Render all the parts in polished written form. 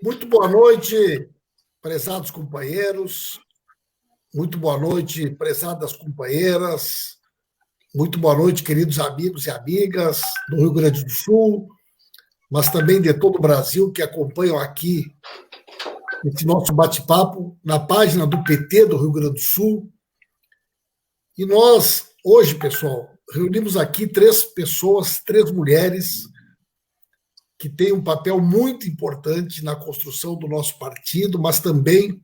Muito boa noite, prezados companheiros. Muito boa noite, prezadas companheiras. Muito boa noite, queridos amigos e amigas do Rio Grande do Sul, mas também de todo o Brasil que acompanham aqui esse nosso bate-papo na página do PT do Rio Grande do Sul. E nós, hoje, pessoal, reunimos aqui três pessoas, três mulheres, que têm um papel muito importante na construção do nosso partido, mas também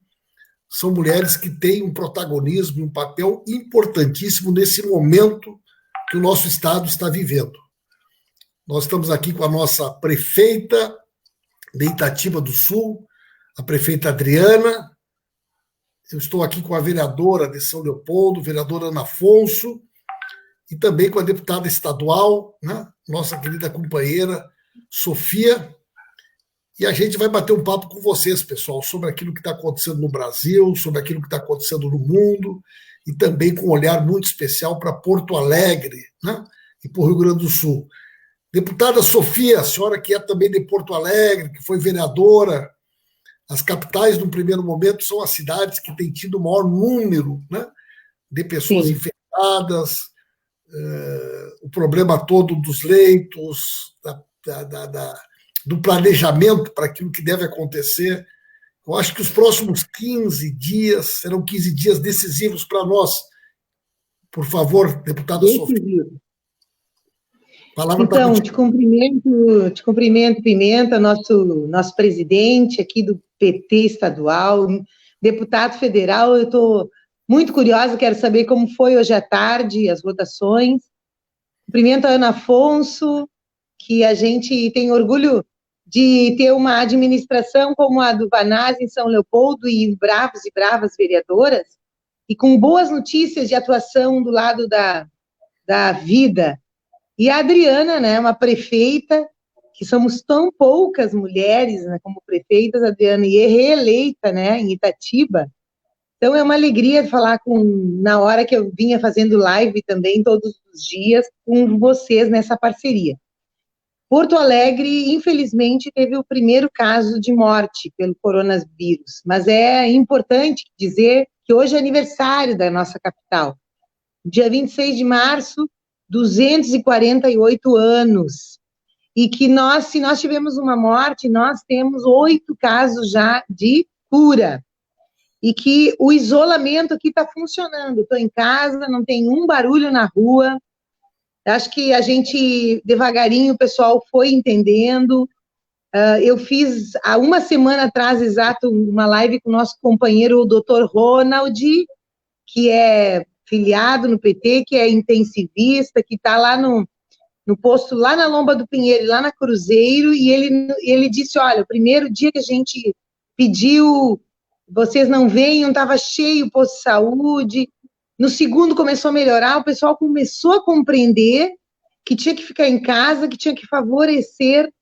são mulheres que têm um protagonismo e um papel importantíssimo nesse momento que o nosso Estado está vivendo. Nós estamos aqui com a nossa prefeita de Itatiba do Sul, a prefeita Adriana. Eu estou aqui com a vereadora de São Leopoldo, vereadora Ana Afonso, e também com a deputada estadual, né, nossa querida companheira Sofia. E a gente vai bater um papo com vocês, pessoal, sobre aquilo que está acontecendo no Brasil, sobre aquilo que está acontecendo no mundo, e também com um olhar muito especial para Porto Alegre, né? E para o Rio Grande do Sul. Deputada Sofia, a senhora que é também de Porto Alegre, que foi vereadora, as capitais, no primeiro momento, são as cidades que têm tido o maior número, né, de pessoas Sim. infectadas, o problema todo dos leitos, do planejamento para aquilo que deve acontecer. Eu acho que os próximos 15 dias serão 15 dias decisivos para nós. Por favor, deputada Sofia. Decisivo. A palavra está Então, contigo. te cumprimento, Pimenta, nosso presidente aqui do PT estadual, deputado federal. Eu estou muito curiosa, quero saber como foi hoje à tarde as votações. Cumprimento a Ana Afonso, que a gente tem orgulho de ter uma administração como a do Vanaz em São Leopoldo e bravos e bravas vereadoras, e com boas notícias de atuação do lado da vida. E a Adriana, né, uma prefeita, que somos tão poucas mulheres, né, como prefeitas, Adriana, e é reeleita, né, em Itatiba. Então é uma alegria falar na hora que eu vinha fazendo live também, todos os dias, com vocês nessa parceria. Porto Alegre, infelizmente, teve o primeiro caso de morte pelo coronavírus, mas é importante dizer que hoje é aniversário da nossa capital. Dia 26 de março, 248 anos. E que se nós tivemos uma morte, nós temos 8 casos já de cura. E que o isolamento aqui está funcionando. Estou em casa, não tem um barulho na rua. Acho que a gente, devagarinho, o pessoal foi entendendo. Eu fiz, há uma semana atrás, exato, uma live com o nosso companheiro, o Dr. Ronald, que é filiado no PT, que é intensivista, que está lá no posto, lá na Lomba do Pinheiro, lá na Cruzeiro, e ele disse, olha, o primeiro dia que a gente pediu, vocês não venham, estava cheio o posto de saúde, no segundo começou a melhorar, o pessoal começou a compreender que tinha que ficar em casa, que tinha que favorecer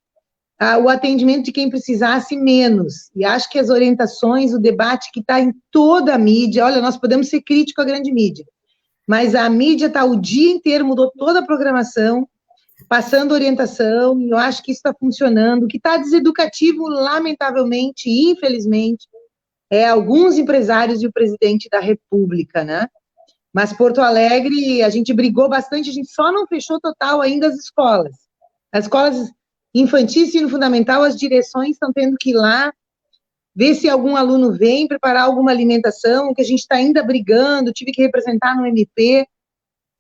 o atendimento de quem precisasse menos. E acho que as orientações, o debate que está em toda a mídia, olha, nós podemos ser críticos à grande mídia, mas a mídia está o dia inteiro, mudou toda a programação, passando orientação, e eu acho que isso está funcionando. O que está deseducativo, lamentavelmente, infelizmente, é alguns empresários e o presidente da República, né? Mas Porto Alegre, a gente brigou bastante, a gente só não fechou total ainda as escolas. As escolas infantis e ensino fundamental, as direções estão tendo que ir lá, ver se algum aluno vem, preparar alguma alimentação, que a gente está ainda brigando, tive que representar no MP,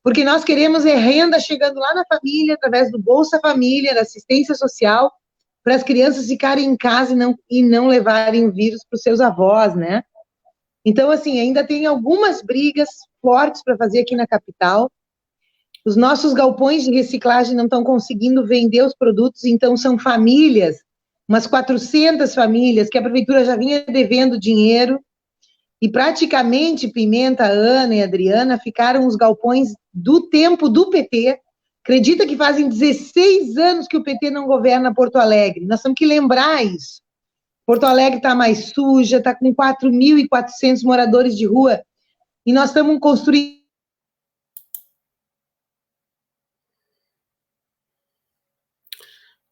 porque nós queremos renda chegando lá na família, através do Bolsa Família, da assistência social, para as crianças ficarem em casa e não levarem o vírus para os seus avós, né? Então, assim, ainda tem algumas brigas fortes para fazer aqui na capital. Os nossos galpões de reciclagem não estão conseguindo vender os produtos, então são famílias, umas 400 famílias, que a prefeitura já vinha devendo dinheiro, e praticamente Pimenta, Ana e Adriana ficaram os galpões do tempo do PT. Acredita que fazem 16 anos que o PT não governa Porto Alegre. Nós temos que lembrar isso. Porto Alegre está mais suja, está com 4.400 moradores de rua, e nós estamos construindo.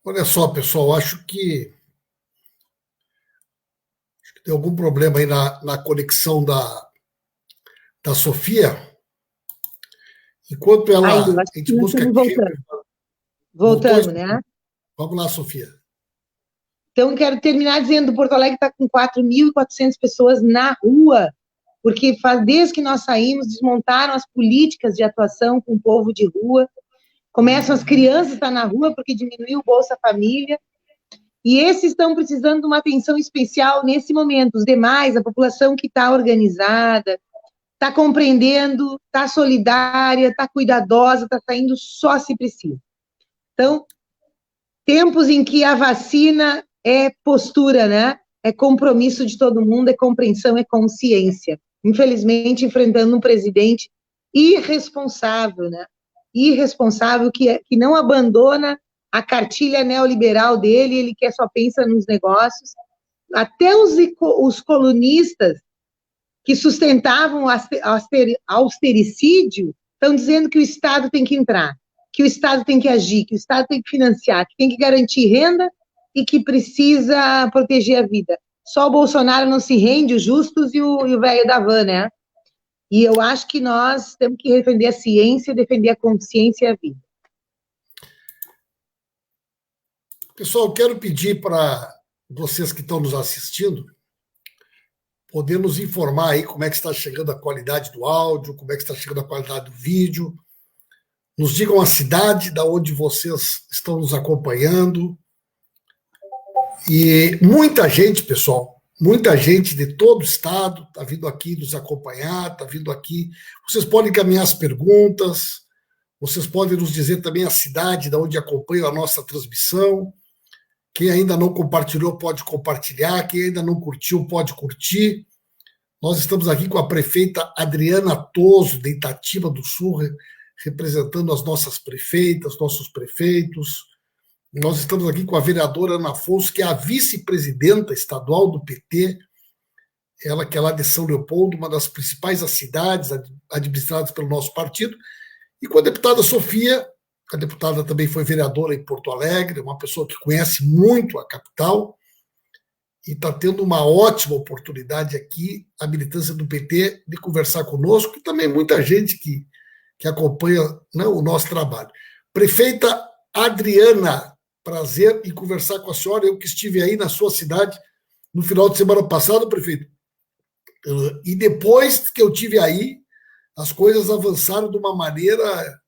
Olha só, pessoal, acho que Tem algum problema aí na conexão da Sofia? Enquanto Aí, eu a acho que gente nós busca estamos aqui. voltando. Voltou? Voltamos, né? Vamos lá, Sofia. Então, quero terminar dizendo que Porto Alegre está com 4.400 pessoas na rua, porque desde que nós saímos, desmontaram as políticas de atuação com o povo de rua, começam as crianças a estar na rua porque diminuiu o Bolsa Família, e esses estão precisando de uma atenção especial nesse momento. Os demais, a população que está organizada, está compreendendo, está solidária, está cuidadosa, está saindo só se precisa. Então, tempos em que a vacina é postura, né? É compromisso de todo mundo, é compreensão, é consciência. Infelizmente, enfrentando um presidente irresponsável, né? Irresponsável, que não abandona a cartilha neoliberal dele, ele que só pensa nos negócios. Até os colunistas que sustentavam o austericídio estão dizendo que o Estado tem que entrar, que o Estado tem que agir, que o Estado tem que financiar, que tem que garantir renda e que precisa proteger a vida. Só o Bolsonaro não se rende, os justos e o velho da van, né? E eu acho que nós temos que defender a ciência, defender a consciência e a vida. Pessoal, eu quero pedir para vocês que estão nos assistindo poder nos informar aí como é que está chegando a qualidade do áudio, como é que está chegando a qualidade do vídeo. Nos digam a cidade da onde vocês estão nos acompanhando. E muita gente, pessoal, muita gente de todo o estado está vindo aqui nos acompanhar, está vindo aqui. Vocês podem encaminhar as perguntas, vocês podem nos dizer também a cidade da onde acompanham a nossa transmissão. Quem ainda não compartilhou pode compartilhar, quem ainda não curtiu pode curtir. Nós estamos aqui com a prefeita Adriana Toso, de Itatiba do Sul, representando as nossas prefeitas, nossos prefeitos. Nós estamos aqui com a vereadora Ana Afonso, que é a vice-presidenta estadual do PT, ela que é lá de São Leopoldo, uma das principais cidades administradas pelo nosso partido, e com a deputada Sofia. A deputada também foi vereadora em Porto Alegre, uma pessoa que conhece muito a capital e está tendo uma ótima oportunidade aqui, a militância do PT, de conversar conosco, e também muita gente que acompanha, né, o nosso trabalho. Prefeita Adriana, prazer em conversar com a senhora. Eu que estive aí na sua cidade no final de semana passado, prefeito, e depois que eu estive aí, as coisas avançaram de uma maneira,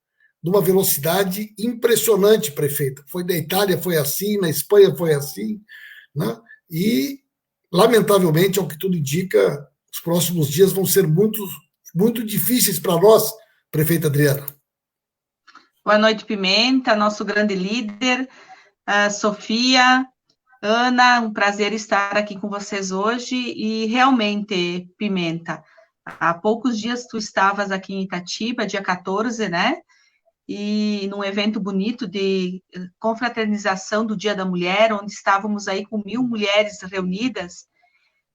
de uma velocidade impressionante, prefeita. Foi na Itália, foi assim, na Espanha foi assim, né? E, lamentavelmente, ao que tudo indica, os próximos dias vão ser muito, muito difíceis para nós, prefeita Adriana. Boa noite, Pimenta, nosso grande líder, Sofia, Ana, um prazer estar aqui com vocês hoje. E realmente, Pimenta, há poucos dias tu estavas aqui em Itatiba, dia 14, né? E num evento bonito de confraternização do Dia da Mulher, onde estávamos aí com 1.000 mulheres reunidas,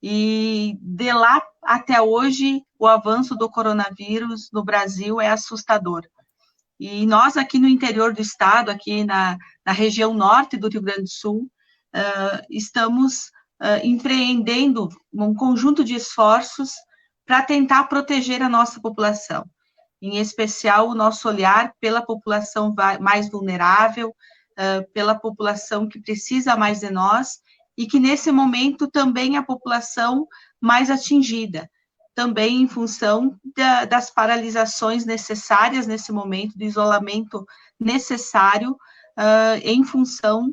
e de lá até hoje o avanço do coronavírus no Brasil é assustador. E nós aqui no interior do estado, aqui na região norte do Rio Grande do Sul, estamos empreendendo um conjunto de esforços para tentar proteger a nossa população, em especial o nosso olhar pela população mais vulnerável, pela população que precisa mais de nós, e que nesse momento também é a população mais atingida, também em função das paralisações necessárias nesse momento, do isolamento necessário em função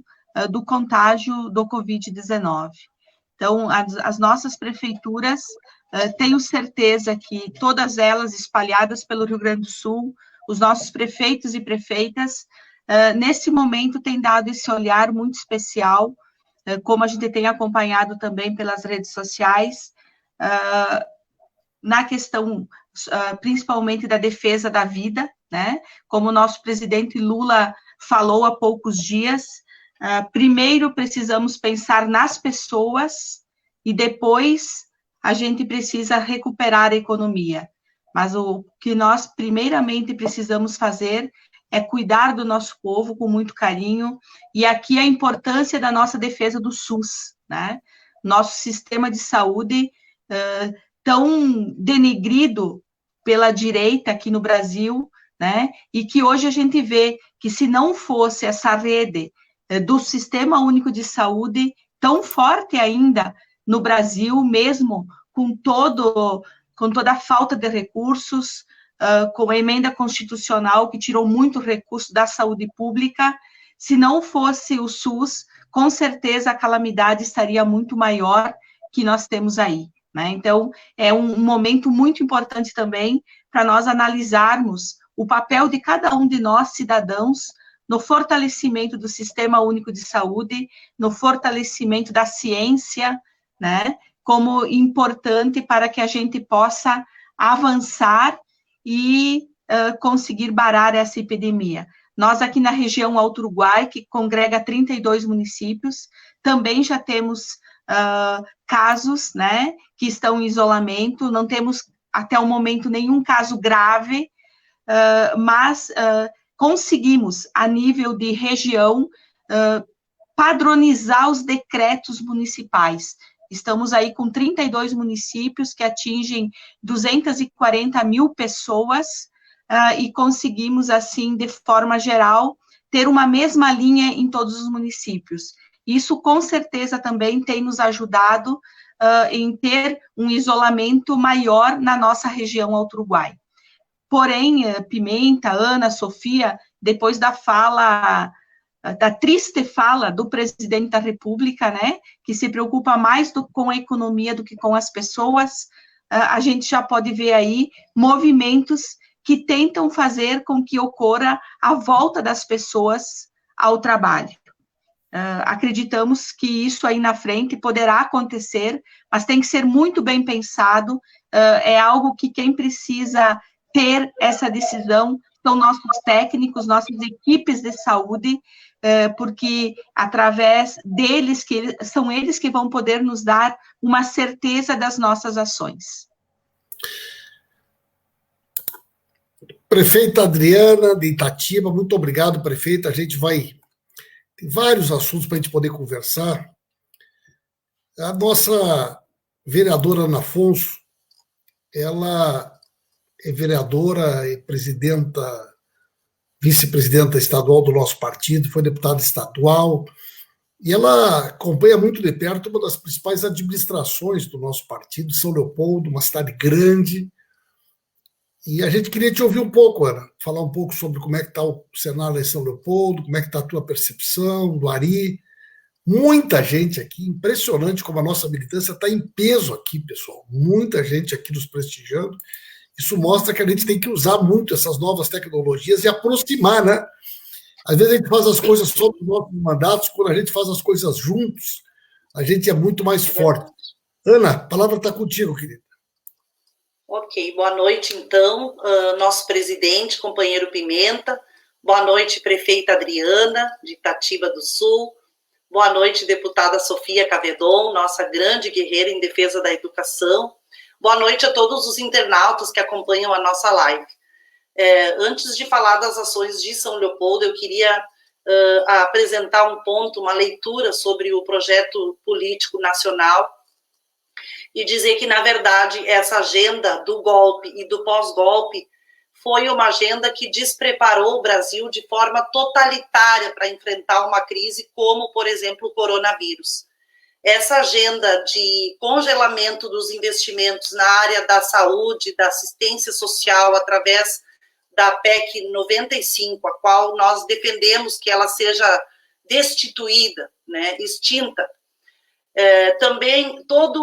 do contágio do Covid-19. Então, as nossas prefeituras, tenho certeza que todas elas espalhadas pelo Rio Grande do Sul, os nossos prefeitos e prefeitas, nesse momento têm dado esse olhar muito especial, como a gente tem acompanhado também pelas redes sociais, na questão, principalmente, da defesa da vida, né? Como o nosso presidente Lula falou há poucos dias, primeiro precisamos pensar nas pessoas e depois a gente precisa recuperar a economia. Mas o que nós primeiramente precisamos fazer é cuidar do nosso povo com muito carinho, e aqui a importância da nossa defesa do SUS, né? nosso sistema de saúde tão denegrido pela direita aqui no Brasil, né? E que hoje a gente vê que se não fosse essa rede do Sistema Único de Saúde tão forte ainda no Brasil, mesmo com toda a falta de recursos, com a emenda constitucional que tirou muito recurso da saúde pública, se não fosse o SUS, com certeza a calamidade estaria muito maior que nós temos aí, né? Então, é um momento muito importante também para nós analisarmos o papel de cada um de nós, cidadãos, no fortalecimento do Sistema Único de Saúde, no fortalecimento da ciência, né, como importante para que a gente possa avançar e conseguir parar essa epidemia. Nós aqui na região Alto Uruguai, que congrega 32 municípios, também já temos casos, né, que estão em isolamento, não temos até o momento nenhum caso grave, mas conseguimos, a nível de região, padronizar os decretos municipais. Estamos aí com 32 municípios que atingem 240 mil pessoas e conseguimos, assim, de forma geral, ter uma mesma linha em todos os municípios. Isso, com certeza, também tem nos ajudado em ter um isolamento maior na nossa região Alto Uruguai. Porém, Pimenta, Ana, Sofia, depois da triste fala do presidente da República, né, que se preocupa mais com a economia do que com as pessoas, a gente já pode ver aí movimentos que tentam fazer com que ocorra a volta das pessoas ao trabalho. Acreditamos que isso aí na frente poderá acontecer, mas tem que ser muito bem pensado, é algo que quem precisa ter essa decisão são nossos técnicos, nossas equipes de saúde, porque através deles, são eles que vão poder nos dar uma certeza das nossas ações. Prefeita Adriana de Itatiba, muito obrigado, prefeita. A gente tem vários assuntos para a gente poder conversar. A nossa vereadora Ana Afonso, ela é vereadora e vice-presidenta estadual do nosso partido, foi deputada estadual, e ela acompanha muito de perto uma das principais administrações do nosso partido, São Leopoldo, uma cidade grande, e a gente queria te ouvir um pouco, Ana, falar um pouco sobre como é que está o cenário em São Leopoldo, como é que está a tua percepção do Ari. Muita gente aqui, impressionante como a nossa militância está em peso aqui, pessoal, muita gente aqui nos prestigiando. Isso mostra que a gente tem que usar muito essas novas tecnologias e aproximar, né? Às vezes a gente faz as coisas sob os nossos mandatos, quando a gente faz as coisas juntos, a gente é muito mais forte. Ana, a palavra está contigo, querida. Ok, boa noite, então, nosso presidente, companheiro Pimenta, boa noite, prefeita Adriana, de Itatiba do Sul, boa noite, deputada Sofia Cavedon, nossa grande guerreira em defesa da educação, boa noite a todos os internautas que acompanham a nossa live. Antes de falar das ações de São Leopoldo, eu queria apresentar um ponto, uma leitura sobre o projeto político nacional e dizer que, na verdade, essa agenda do golpe e do pós-golpe foi uma agenda que despreparou o Brasil de forma totalitária para enfrentar uma crise como, por exemplo, o coronavírus. Essa agenda de congelamento dos investimentos na área da saúde, da assistência social, através da PEC 95, a qual nós defendemos que ela seja destituída, né, extinta. Também toda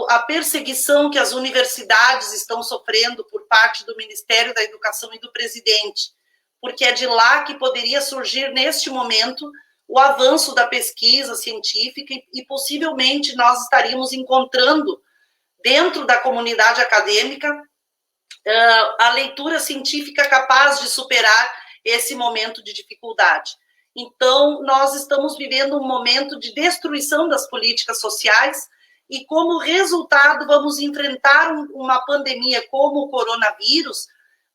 a perseguição que as universidades estão sofrendo por parte do Ministério da Educação e do presidente, porque é de lá que poderia surgir, neste momento, o avanço da pesquisa científica e possivelmente nós estaríamos encontrando, dentro da comunidade acadêmica, a leitura científica capaz de superar esse momento de dificuldade. Então, nós estamos vivendo um momento de destruição das políticas sociais e, como resultado, vamos enfrentar uma pandemia como o coronavírus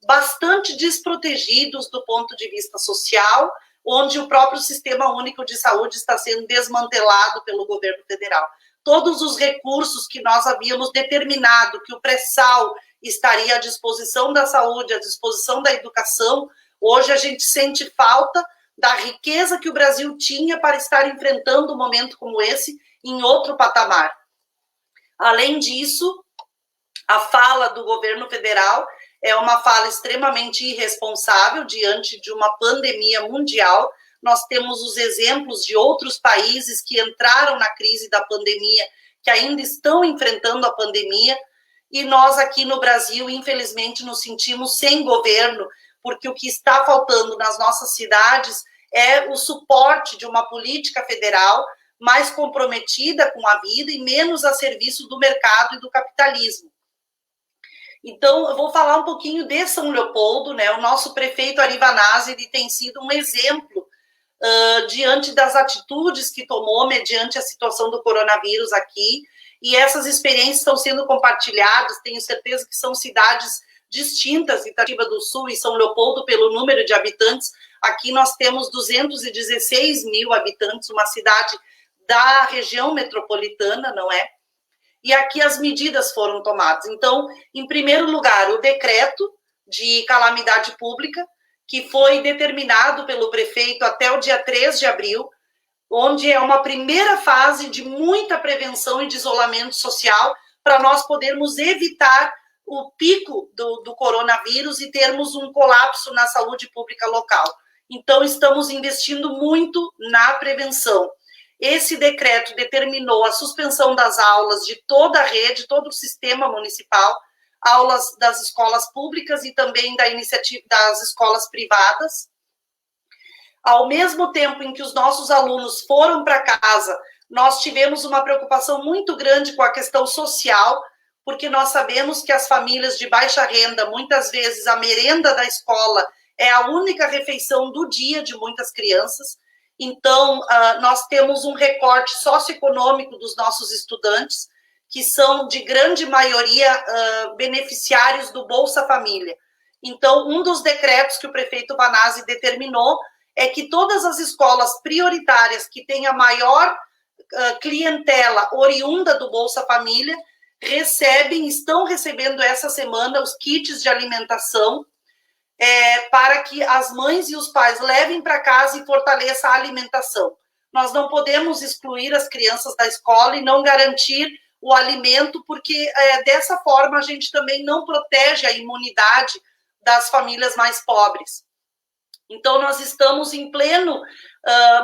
bastante desprotegidos do ponto de vista social, onde o próprio Sistema Único de Saúde está sendo desmantelado pelo governo federal. todos os recursos que nós havíamos determinado, que o pré-sal estaria à disposição da saúde, à disposição da educação, hoje a gente sente falta da riqueza que o Brasil tinha para estar enfrentando um momento como esse em outro patamar. Além disso, a fala do governo federal é uma fala extremamente irresponsável diante de uma pandemia mundial. Nós temos os exemplos de outros países que entraram na crise da pandemia, que ainda estão enfrentando a pandemia, e nós aqui no Brasil, infelizmente, nos sentimos sem governo, porque o que está faltando nas nossas cidades é o suporte de uma política federal mais comprometida com a vida e menos a serviço do mercado e do capitalismo. Então, eu vou falar um pouquinho de São Leopoldo, né? O nosso prefeito Ari Vanazzi, ele tem sido um exemplo diante das atitudes que tomou mediante a situação do coronavírus aqui, e essas experiências estão sendo compartilhadas, tenho certeza que são cidades distintas, Itatiba do Sul e São Leopoldo, pelo número de habitantes. Aqui nós temos 216 mil habitantes, uma cidade da região metropolitana, não é? E aqui as medidas foram tomadas. Então, em primeiro lugar, o decreto de calamidade pública, que foi determinado pelo prefeito até o dia 3 de abril, onde é uma primeira fase de muita prevenção e de isolamento social, para nós podermos evitar o pico do coronavírus e termos um colapso na saúde pública local. Então, estamos investindo muito na prevenção. Esse decreto determinou a suspensão das aulas de toda a rede, todo o sistema municipal, aulas das escolas públicas e também da iniciativa das escolas privadas. Ao mesmo tempo em que os nossos alunos foram para casa, nós tivemos uma preocupação muito grande com a questão social, porque nós sabemos que as famílias de baixa renda, muitas vezes a merenda da escola é a única refeição do dia de muitas crianças. Então, nós temos um recorte socioeconômico dos nossos estudantes, que são, de grande maioria, beneficiários do Bolsa Família. Então, um dos decretos que o prefeito Vanazzi determinou é que todas as escolas prioritárias que têm a maior clientela oriunda do Bolsa Família estão recebendo essa semana os kits de alimentação, para que as mães e os pais levem para casa e fortaleçam a alimentação. Nós não podemos excluir as crianças da escola e não garantir o alimento, porque dessa forma a gente também não protege a imunidade das famílias mais pobres. Então, nós estamos em pleno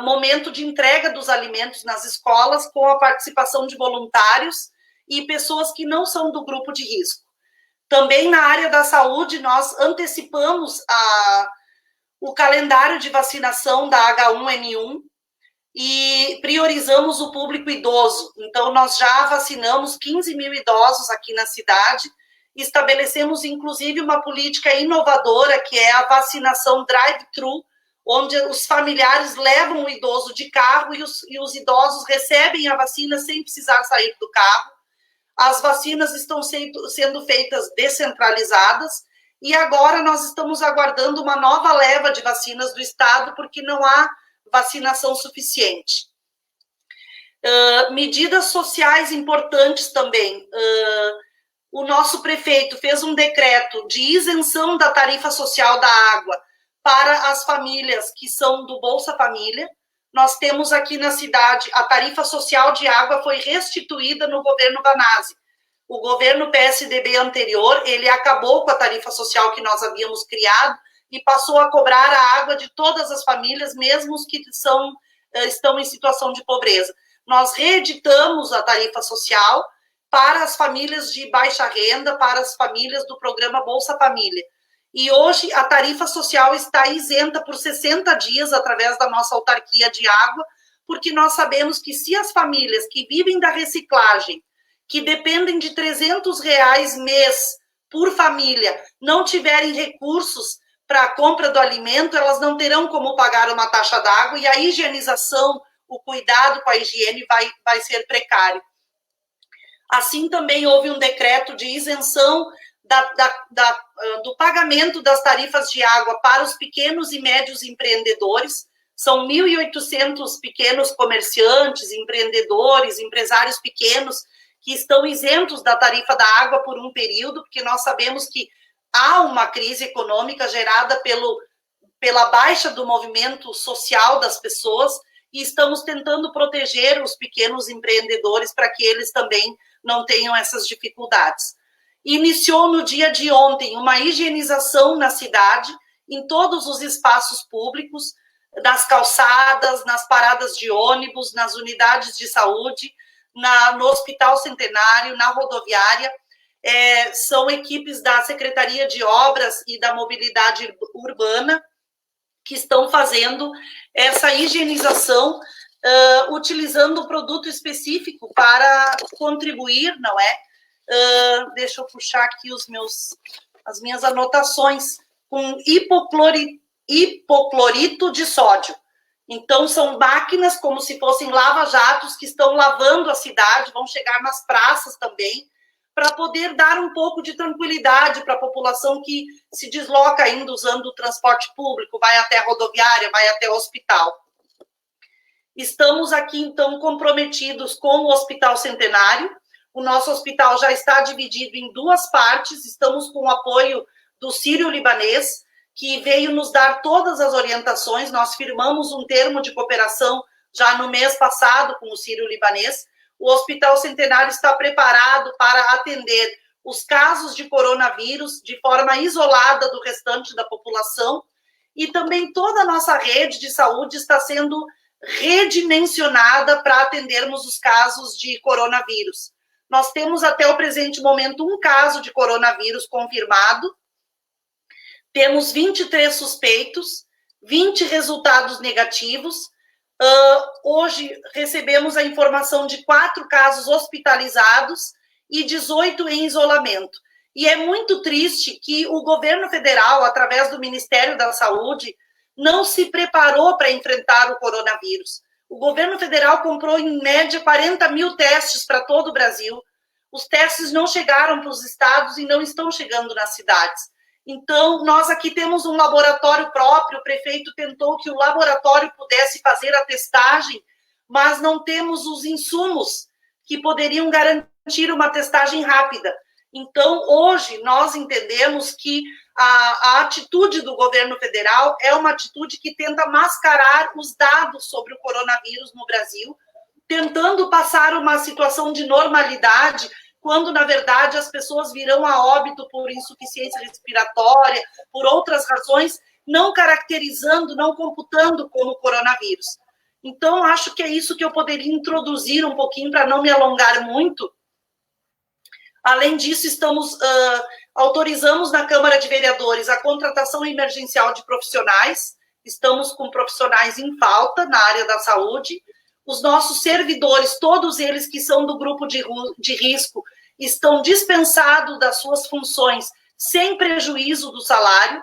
momento de entrega dos alimentos nas escolas, com a participação de voluntários e pessoas que não são do grupo de risco. Também na área da saúde, nós antecipamos o calendário de vacinação da H1N1 e priorizamos o público idoso. Então, nós já vacinamos 15 mil idosos aqui na cidade, estabelecemos, inclusive, uma política inovadora, que é a vacinação drive-thru, onde os familiares levam o idoso de carro e os idosos recebem a vacina sem precisar sair do carro. As vacinas estão sendo feitas descentralizadas e agora nós estamos aguardando uma nova leva de vacinas do Estado, porque não há vacinação suficiente. Medidas sociais importantes também. O nosso prefeito fez um decreto de isenção da tarifa social da água para as famílias que são do Bolsa Família. Nós temos aqui na cidade, a tarifa social de água foi restituída no governo Vanazzi. O governo PSDB anterior, ele acabou com a tarifa social que nós havíamos criado e passou a cobrar a água de todas as famílias, mesmo os que estão em situação de pobreza. Nós reeditamos a tarifa social para as famílias de baixa renda, para as famílias do programa Bolsa Família. E hoje a tarifa social está isenta por 60 dias através da nossa autarquia de água, porque nós sabemos que se as famílias que vivem da reciclagem, que dependem de R$300 mês por família, não tiverem recursos para a compra do alimento, elas não terão como pagar uma taxa d'água e a higienização, o cuidado com a higiene vai ser precário. Assim, também houve um decreto de isenção do pagamento das tarifas de água para os pequenos e médios empreendedores. São 1.800 pequenos comerciantes, empreendedores, empresários pequenos que estão isentos da tarifa da água por um período, porque nós sabemos que há uma crise econômica gerada pela baixa do movimento social das pessoas, e estamos tentando proteger os pequenos empreendedores para que eles também não tenham essas dificuldades. Iniciou no dia de ontem uma higienização na cidade, em todos os espaços públicos, nas calçadas, nas paradas de ônibus, nas unidades de saúde, no Hospital Centenário, na rodoviária. São equipes da Secretaria de Obras e da Mobilidade Urbana que estão fazendo essa higienização, utilizando um produto específico para contribuir, não é? Deixa eu puxar aqui as minhas anotações, com hipoclorito de sódio. Então, são máquinas como se fossem lava-jatos que estão lavando a cidade, vão chegar nas praças também, para poder dar um pouco de tranquilidade para a população que se desloca ainda usando o transporte público, vai até a rodoviária, vai até o hospital. Estamos aqui, então, comprometidos com o Hospital Centenário. O nosso hospital já está dividido em duas partes, estamos com o apoio do Sírio-Libanês, que veio nos dar todas as orientações. Nós firmamos um termo de cooperação já no mês passado com o Sírio-Libanês. O Hospital Centenário está preparado para atender os casos de coronavírus de forma isolada do restante da população, e também toda a nossa rede de saúde está sendo redimensionada para atendermos os casos de coronavírus. Nós temos até o presente momento um caso de coronavírus confirmado, temos 23 suspeitos, 20 resultados negativos. Hoje recebemos a informação de 4 casos hospitalizados e 18 em isolamento. E é muito triste que o governo federal, através do Ministério da Saúde, não se preparou para enfrentar o coronavírus. O governo federal comprou, em média, 40 mil testes para todo o Brasil. Os testes não chegaram para os estados e não estão chegando nas cidades. Então, nós aqui temos um laboratório próprio, o prefeito tentou que o laboratório pudesse fazer a testagem, mas não temos os insumos que poderiam garantir uma testagem rápida. Então, hoje, nós entendemos que a atitude do governo federal é uma atitude que tenta mascarar os dados sobre o coronavírus no Brasil, tentando passar uma situação de normalidade, quando, na verdade, as pessoas virão a óbito por insuficiência respiratória, por outras razões, não caracterizando, não computando como coronavírus. Então, acho que é isso que eu poderia introduzir um pouquinho, para não me alongar muito. Além disso, autorizamos na Câmara de Vereadores a contratação emergencial de profissionais, estamos com profissionais em falta na área da saúde. Os nossos servidores, todos eles que são do grupo de risco, estão dispensados das suas funções sem prejuízo do salário.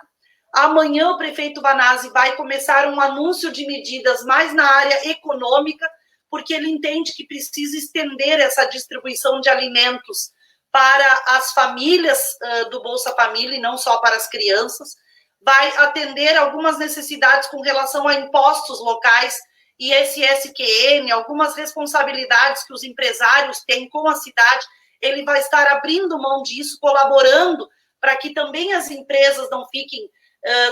Amanhã o prefeito Vanazzi vai começar um anúncio de medidas mais na área econômica, porque ele entende que precisa estender essa distribuição de alimentos para as famílias do Bolsa Família e não só para as crianças. Vai atender algumas necessidades com relação a impostos locais, ISSQN, algumas responsabilidades que os empresários têm com a cidade. Ele vai estar abrindo mão disso, colaborando para que também as empresas não fiquem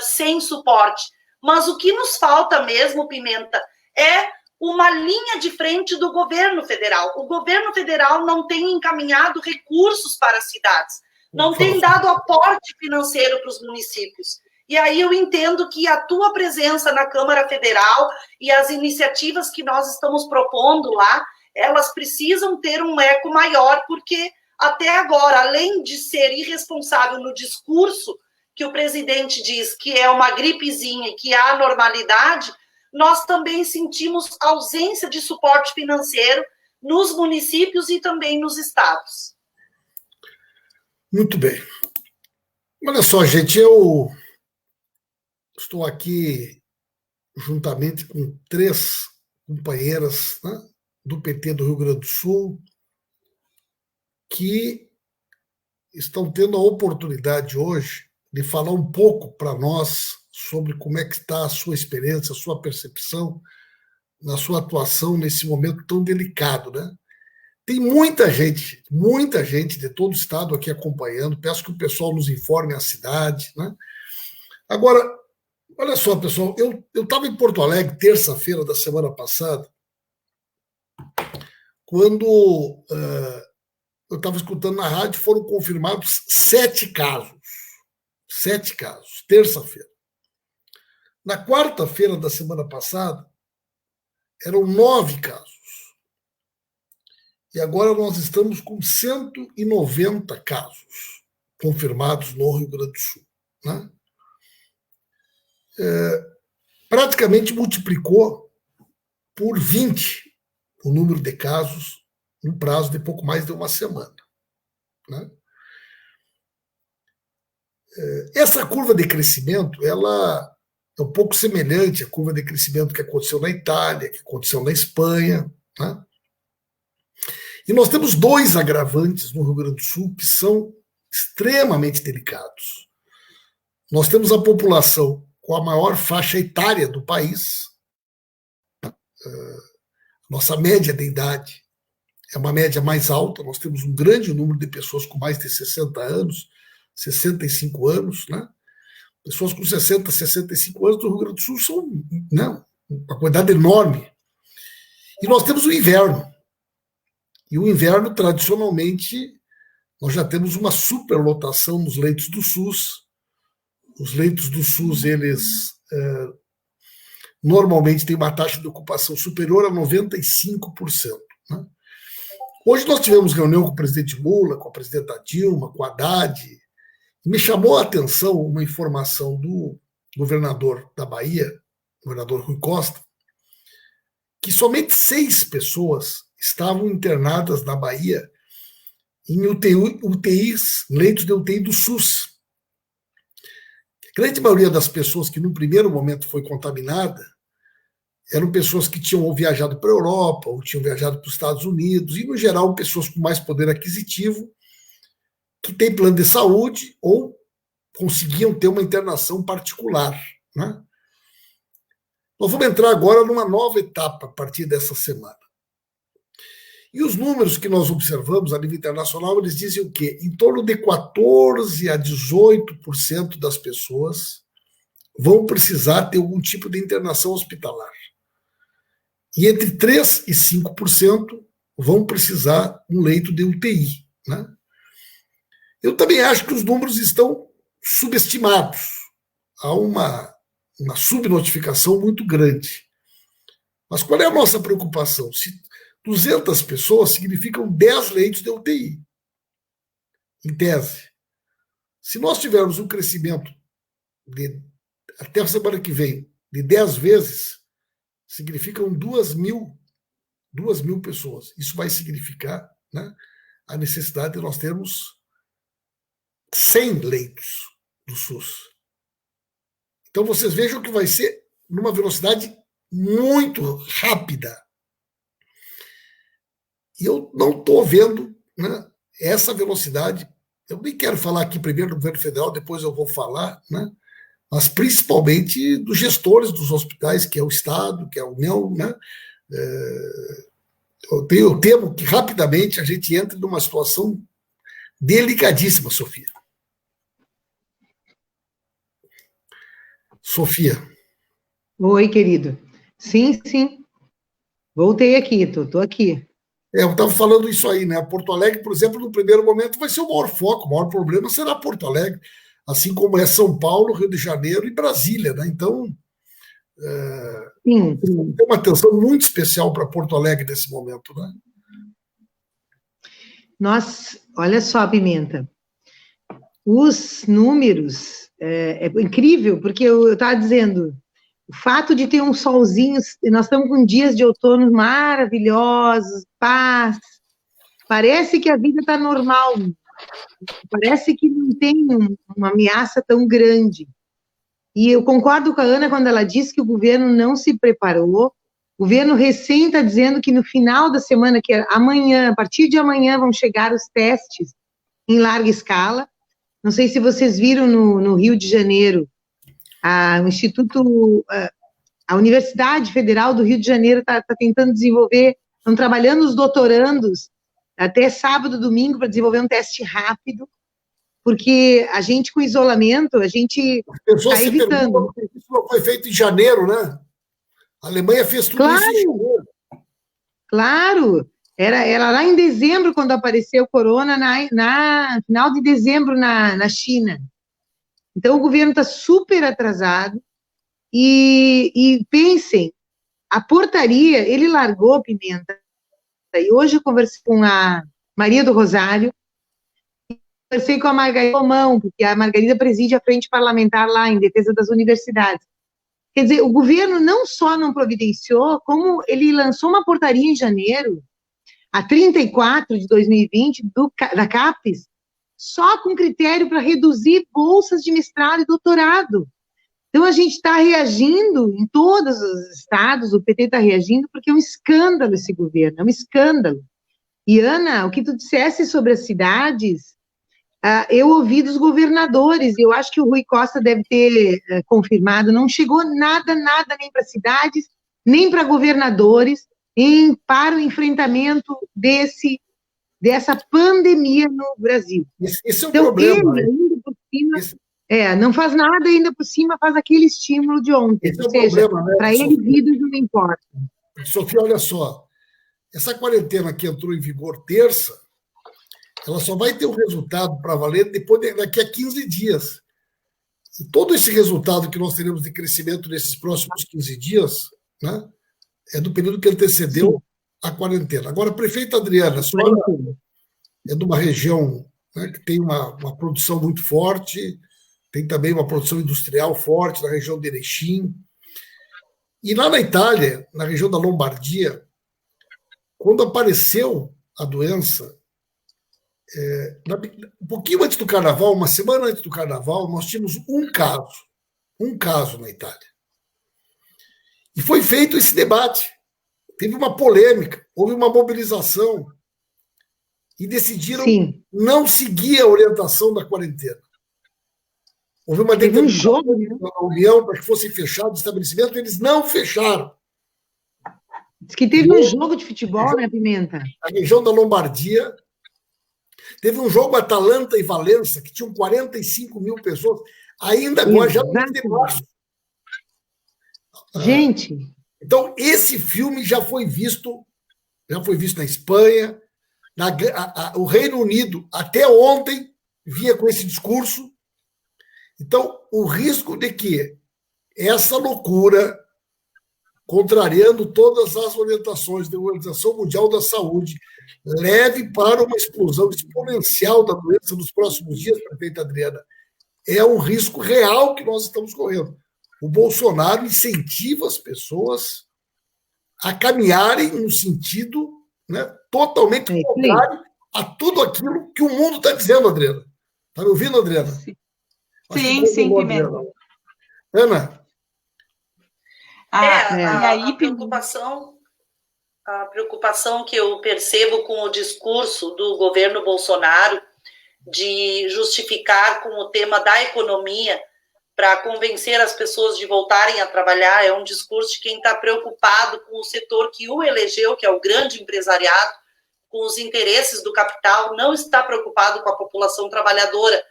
sem suporte. Mas o que nos falta mesmo, Pimenta, é uma linha de frente do governo federal. O governo federal não tem encaminhado recursos para as cidades, não tem dado aporte financeiro para os municípios. E aí eu entendo que a tua presença na Câmara Federal e as iniciativas que nós estamos propondo lá, elas precisam ter um eco maior, porque até agora, além de ser irresponsável no discurso, que o presidente diz que é uma gripezinha e que há normalidade, nós também sentimos ausência de suporte financeiro nos municípios e também nos estados. Muito bem. Olha só, gente, eu estou aqui juntamente com 3 companheiras, né, do PT do Rio Grande do Sul, que estão tendo a oportunidade hoje de falar um pouco para nós sobre como é que está a sua experiência, a sua percepção na sua atuação nesse momento tão delicado, né? Tem muita gente de todo o estado aqui acompanhando. Peço que o pessoal nos informe a cidade, né? Agora, olha só, pessoal, eu estava em Porto Alegre terça-feira da semana passada, quando eu estava escutando na rádio, foram confirmados 7 casos. 7 casos, terça-feira. Na quarta-feira da semana passada, eram 9 casos. E agora nós estamos com 190 casos confirmados no Rio Grande do Sul, né? Praticamente multiplicou por 20 o número de casos no prazo de pouco mais de uma semana, né? Essa curva de crescimento, ela é um pouco semelhante à curva de crescimento que aconteceu na Itália, que aconteceu na Espanha, né? E nós temos 2 agravantes no Rio Grande do Sul que são extremamente delicados. Nós temos a população com a maior faixa etária do país. Nossa média de idade é uma média mais alta. Nós temos um grande número de pessoas com mais de 60 anos, 65 anos, né? Pessoas com 60, 65 anos do Rio Grande do Sul são, né, uma quantidade enorme. E nós temos o inverno. E o inverno, tradicionalmente, nós já temos uma superlotação nos leitos do SUS. Os leitos do SUS, eles normalmente têm uma taxa de ocupação superior a 95%. Né? Hoje nós tivemos reunião com o presidente Lula, com a presidenta Dilma, com a Haddad. Me chamou a atenção uma informação do governador da Bahia, governador Rui Costa, que somente 6 pessoas estavam internadas na Bahia em UTIs, leitos de UTI do SUS. A grande maioria das pessoas que no primeiro momento foi contaminada eram pessoas que tinham ou viajado para a Europa, ou tinham viajado para os Estados Unidos, e no geral pessoas com mais poder aquisitivo, que têm plano de saúde ou conseguiam ter uma internação particular, né? Nós vamos entrar agora numa nova etapa a partir dessa semana. E os números que nós observamos a nível internacional, eles dizem o quê? Em torno de 14% a 18% das pessoas vão precisar ter algum tipo de internação hospitalar. E entre 3% e 5% vão precisar um leito de UTI, né? Eu também acho que os números estão subestimados. Há uma subnotificação muito grande. Mas qual é a nossa preocupação? Se 200 pessoas significam 10 leitos de UTI, em tese. Se nós tivermos um crescimento até a semana que vem de 10 vezes, significam 2.000 pessoas. Isso vai significar, né, a necessidade de nós termos 100 leitos do SUS. Então vocês vejam que vai ser numa velocidade muito rápida. E eu não estou vendo, né, essa velocidade. Eu nem quero falar aqui primeiro do governo federal, depois eu vou falar, né, mas principalmente dos gestores dos hospitais, que é o Estado, que é a União, né? Eu temo que rapidamente a gente entre numa situação delicadíssima, Sofia. Sofia. Oi, querido. Sim. Voltei aqui, tô aqui. Eu estava falando isso aí, né? Porto Alegre, por exemplo, no primeiro momento vai ser o maior foco, o maior problema será Porto Alegre, assim como é São Paulo, Rio de Janeiro e Brasília, né? Então, tem uma atenção muito especial para Porto Alegre nesse momento, né? Nós, olha só, Pimenta, os números, é incrível, porque eu estava dizendo, o fato de ter um solzinho, nós estamos com dias de outono maravilhosos, paz, parece que a vida está normal, parece que não tem uma ameaça tão grande. E eu concordo com a Ana quando ela diz que o governo não se preparou. O governo recém está dizendo que no final da semana, que é amanhã, a partir de amanhã, vão chegar os testes em larga escala. Não sei se vocês viram no Rio de Janeiro, O Instituto, a Universidade Federal do Rio de Janeiro está tentando desenvolver, estão trabalhando os doutorandos até sábado, domingo, para desenvolver um teste rápido, porque a gente, com isolamento, a gente está evitando. Isso não foi feito em janeiro, né? A Alemanha fez tudo isso em janeiro. Claro! Era lá em dezembro, quando apareceu o corona, na final de dezembro na China. Então, o governo está super atrasado. E pensem, a portaria, ele largou, Pimenta. E hoje eu conversei com a Maria do Rosário, conversei com a Margarida Romão, porque a Margarida preside a frente parlamentar lá, em defesa das universidades. Quer dizer, o governo não só não providenciou, como ele lançou uma portaria em janeiro, a 34 de 2020, da CAPES, só com critério para reduzir bolsas de mestrado e doutorado. Então, a gente está reagindo, em todos os estados, o PT está reagindo, porque é um escândalo esse governo, é um escândalo. E, Ana, o que tu dissesse sobre as cidades, eu ouvi dos governadores, e eu acho que o Rui Costa deve ter confirmado, não chegou nada, nem para cidades, nem para governadores, para o enfrentamento dessa pandemia no Brasil. Esse é o problema. Ele, ainda por cima, não faz nada, ainda por cima faz aquele estímulo de ontem. Esse ou seja, né, para ele, vidas não importa. Sofia, olha só, essa quarentena que entrou em vigor terça, ela só vai ter um resultado para valer daqui a 15 dias. E todo esse resultado que nós teremos de crescimento nesses próximos 15 dias, né, é do período que antecedeu a quarentena. Agora, prefeita Adriana, a senhora é de uma região, né, que tem uma produção muito forte, tem também uma produção industrial forte na região de Erechim. E lá na Itália, na região da Lombardia, quando apareceu a doença, um pouquinho antes do Carnaval, uma semana antes do Carnaval, nós tínhamos um caso na Itália. E foi feito esse debate. Teve uma polêmica, houve uma mobilização e decidiram não seguir a orientação da quarentena. Houve uma determinação da União para que fossem fechados os estabelecimentos, eles não fecharam. Diz que teve um jogo de futebol, né, Pimenta? A região da Lombardia. Teve um jogo Atalanta e Valença, que tinham 45 mil pessoas, ainda agora, já no mês de março. Gente. Então, esse filme já foi visto na Espanha, o Reino Unido, até ontem, vinha com esse discurso. Então, o risco de que essa loucura, contrariando todas as orientações da Organização Mundial da Saúde, leve para uma explosão exponencial da doença nos próximos dias, prefeita Adriana, é um risco real que nós estamos correndo. O Bolsonaro incentiva as pessoas a caminharem no sentido, né, totalmente contrário a tudo aquilo que o mundo está dizendo, Adriana. Está me ouvindo, Adriana? Sim, Pimenta. Ana? A preocupação que eu percebo com o discurso do governo Bolsonaro de justificar com o tema da economia para convencer as pessoas de voltarem a trabalhar é um discurso de quem está preocupado com o setor que o elegeu, que é o grande empresariado, com os interesses do capital, não está preocupado com a população trabalhadora.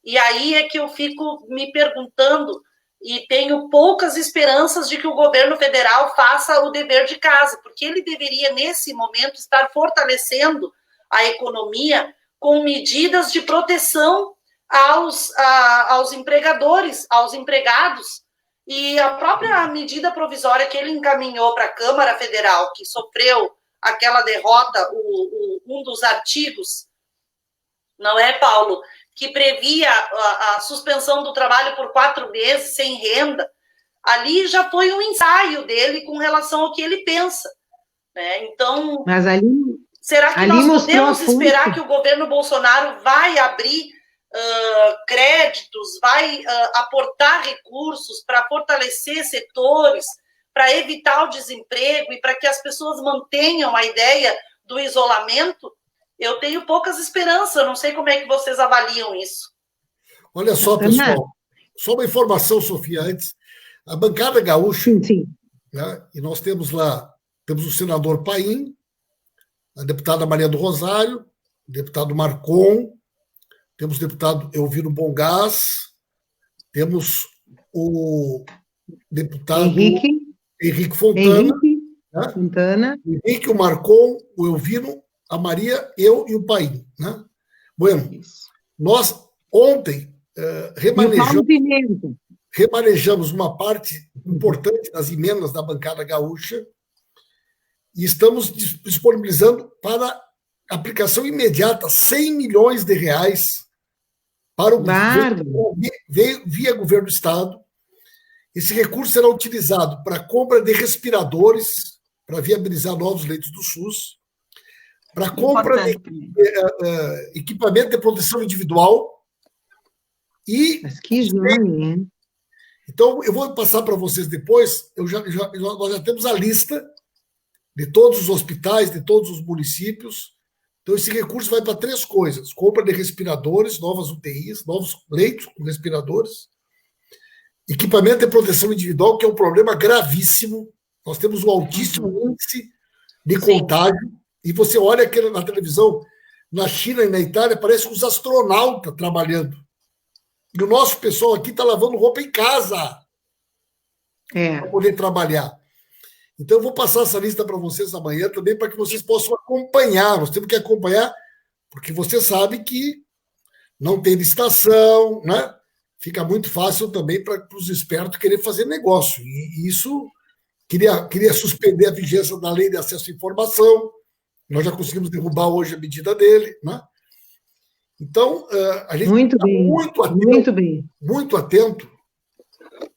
E aí é que eu fico me perguntando e tenho poucas esperanças de que o governo federal faça o dever de casa, porque ele deveria, nesse momento, estar fortalecendo a economia com medidas de proteção aos empregadores, aos empregados, e a própria medida provisória que ele encaminhou para a Câmara Federal, que sofreu aquela derrota, um dos artigos, não é, Paulo, que previa a suspensão do trabalho por 4 meses sem renda, ali já foi um ensaio dele com relação ao que ele pensa, né? Então, mas ali, será que nós podemos esperar que o governo Bolsonaro vai abrir créditos, vai aportar recursos para fortalecer setores, para evitar o desemprego e para que as pessoas mantenham a ideia do isolamento? Eu tenho poucas esperanças, não sei como é que vocês avaliam isso. Olha só, pessoal, só uma informação, Sofia, antes. A bancada gaúcha, Sim. Né, e nós temos lá, temos o senador Paim, a deputada Maria do Rosário, o deputado Marcon, temos o deputado Elvino Bongás, temos o deputado Henrique Fontana, né? Henrique, o Marcon, o Elvino, a Maria, eu e o Paim. Né? Bueno, nós ontem remanejamos uma parte importante das emendas da bancada gaúcha e estamos disponibilizando para aplicação imediata 100 milhões de reais para o governo, via governo do Estado. Esse recurso será utilizado para a compra de respiradores, para viabilizar novos leitos do SUS, para a compra de equipamento de proteção individual e... Mas que joia, hein? Então, eu vou passar para vocês depois, nós já temos a lista de todos os hospitais, de todos os municípios. Então, esse recurso vai para 3 coisas: compra de respiradores, novas UTIs, novos leitos com respiradores, equipamento de proteção individual, que é um problema gravíssimo. Nós temos um altíssimo índice de contágio, e você olha aqui na televisão, na China e na Itália, parece uns astronautas trabalhando. E o nosso pessoal aqui está lavando roupa em casa para poder trabalhar. Então, eu vou passar essa lista para vocês amanhã também, para que vocês possam acompanhar. Nós temos que acompanhar, porque você sabe que não tem licitação, né? Fica muito fácil também para os espertos querer fazer negócio. E isso, queria suspender a vigência da Lei de Acesso à Informação. Nós já conseguimos derrubar hoje a medida dele, né? Então, a gente está muito atento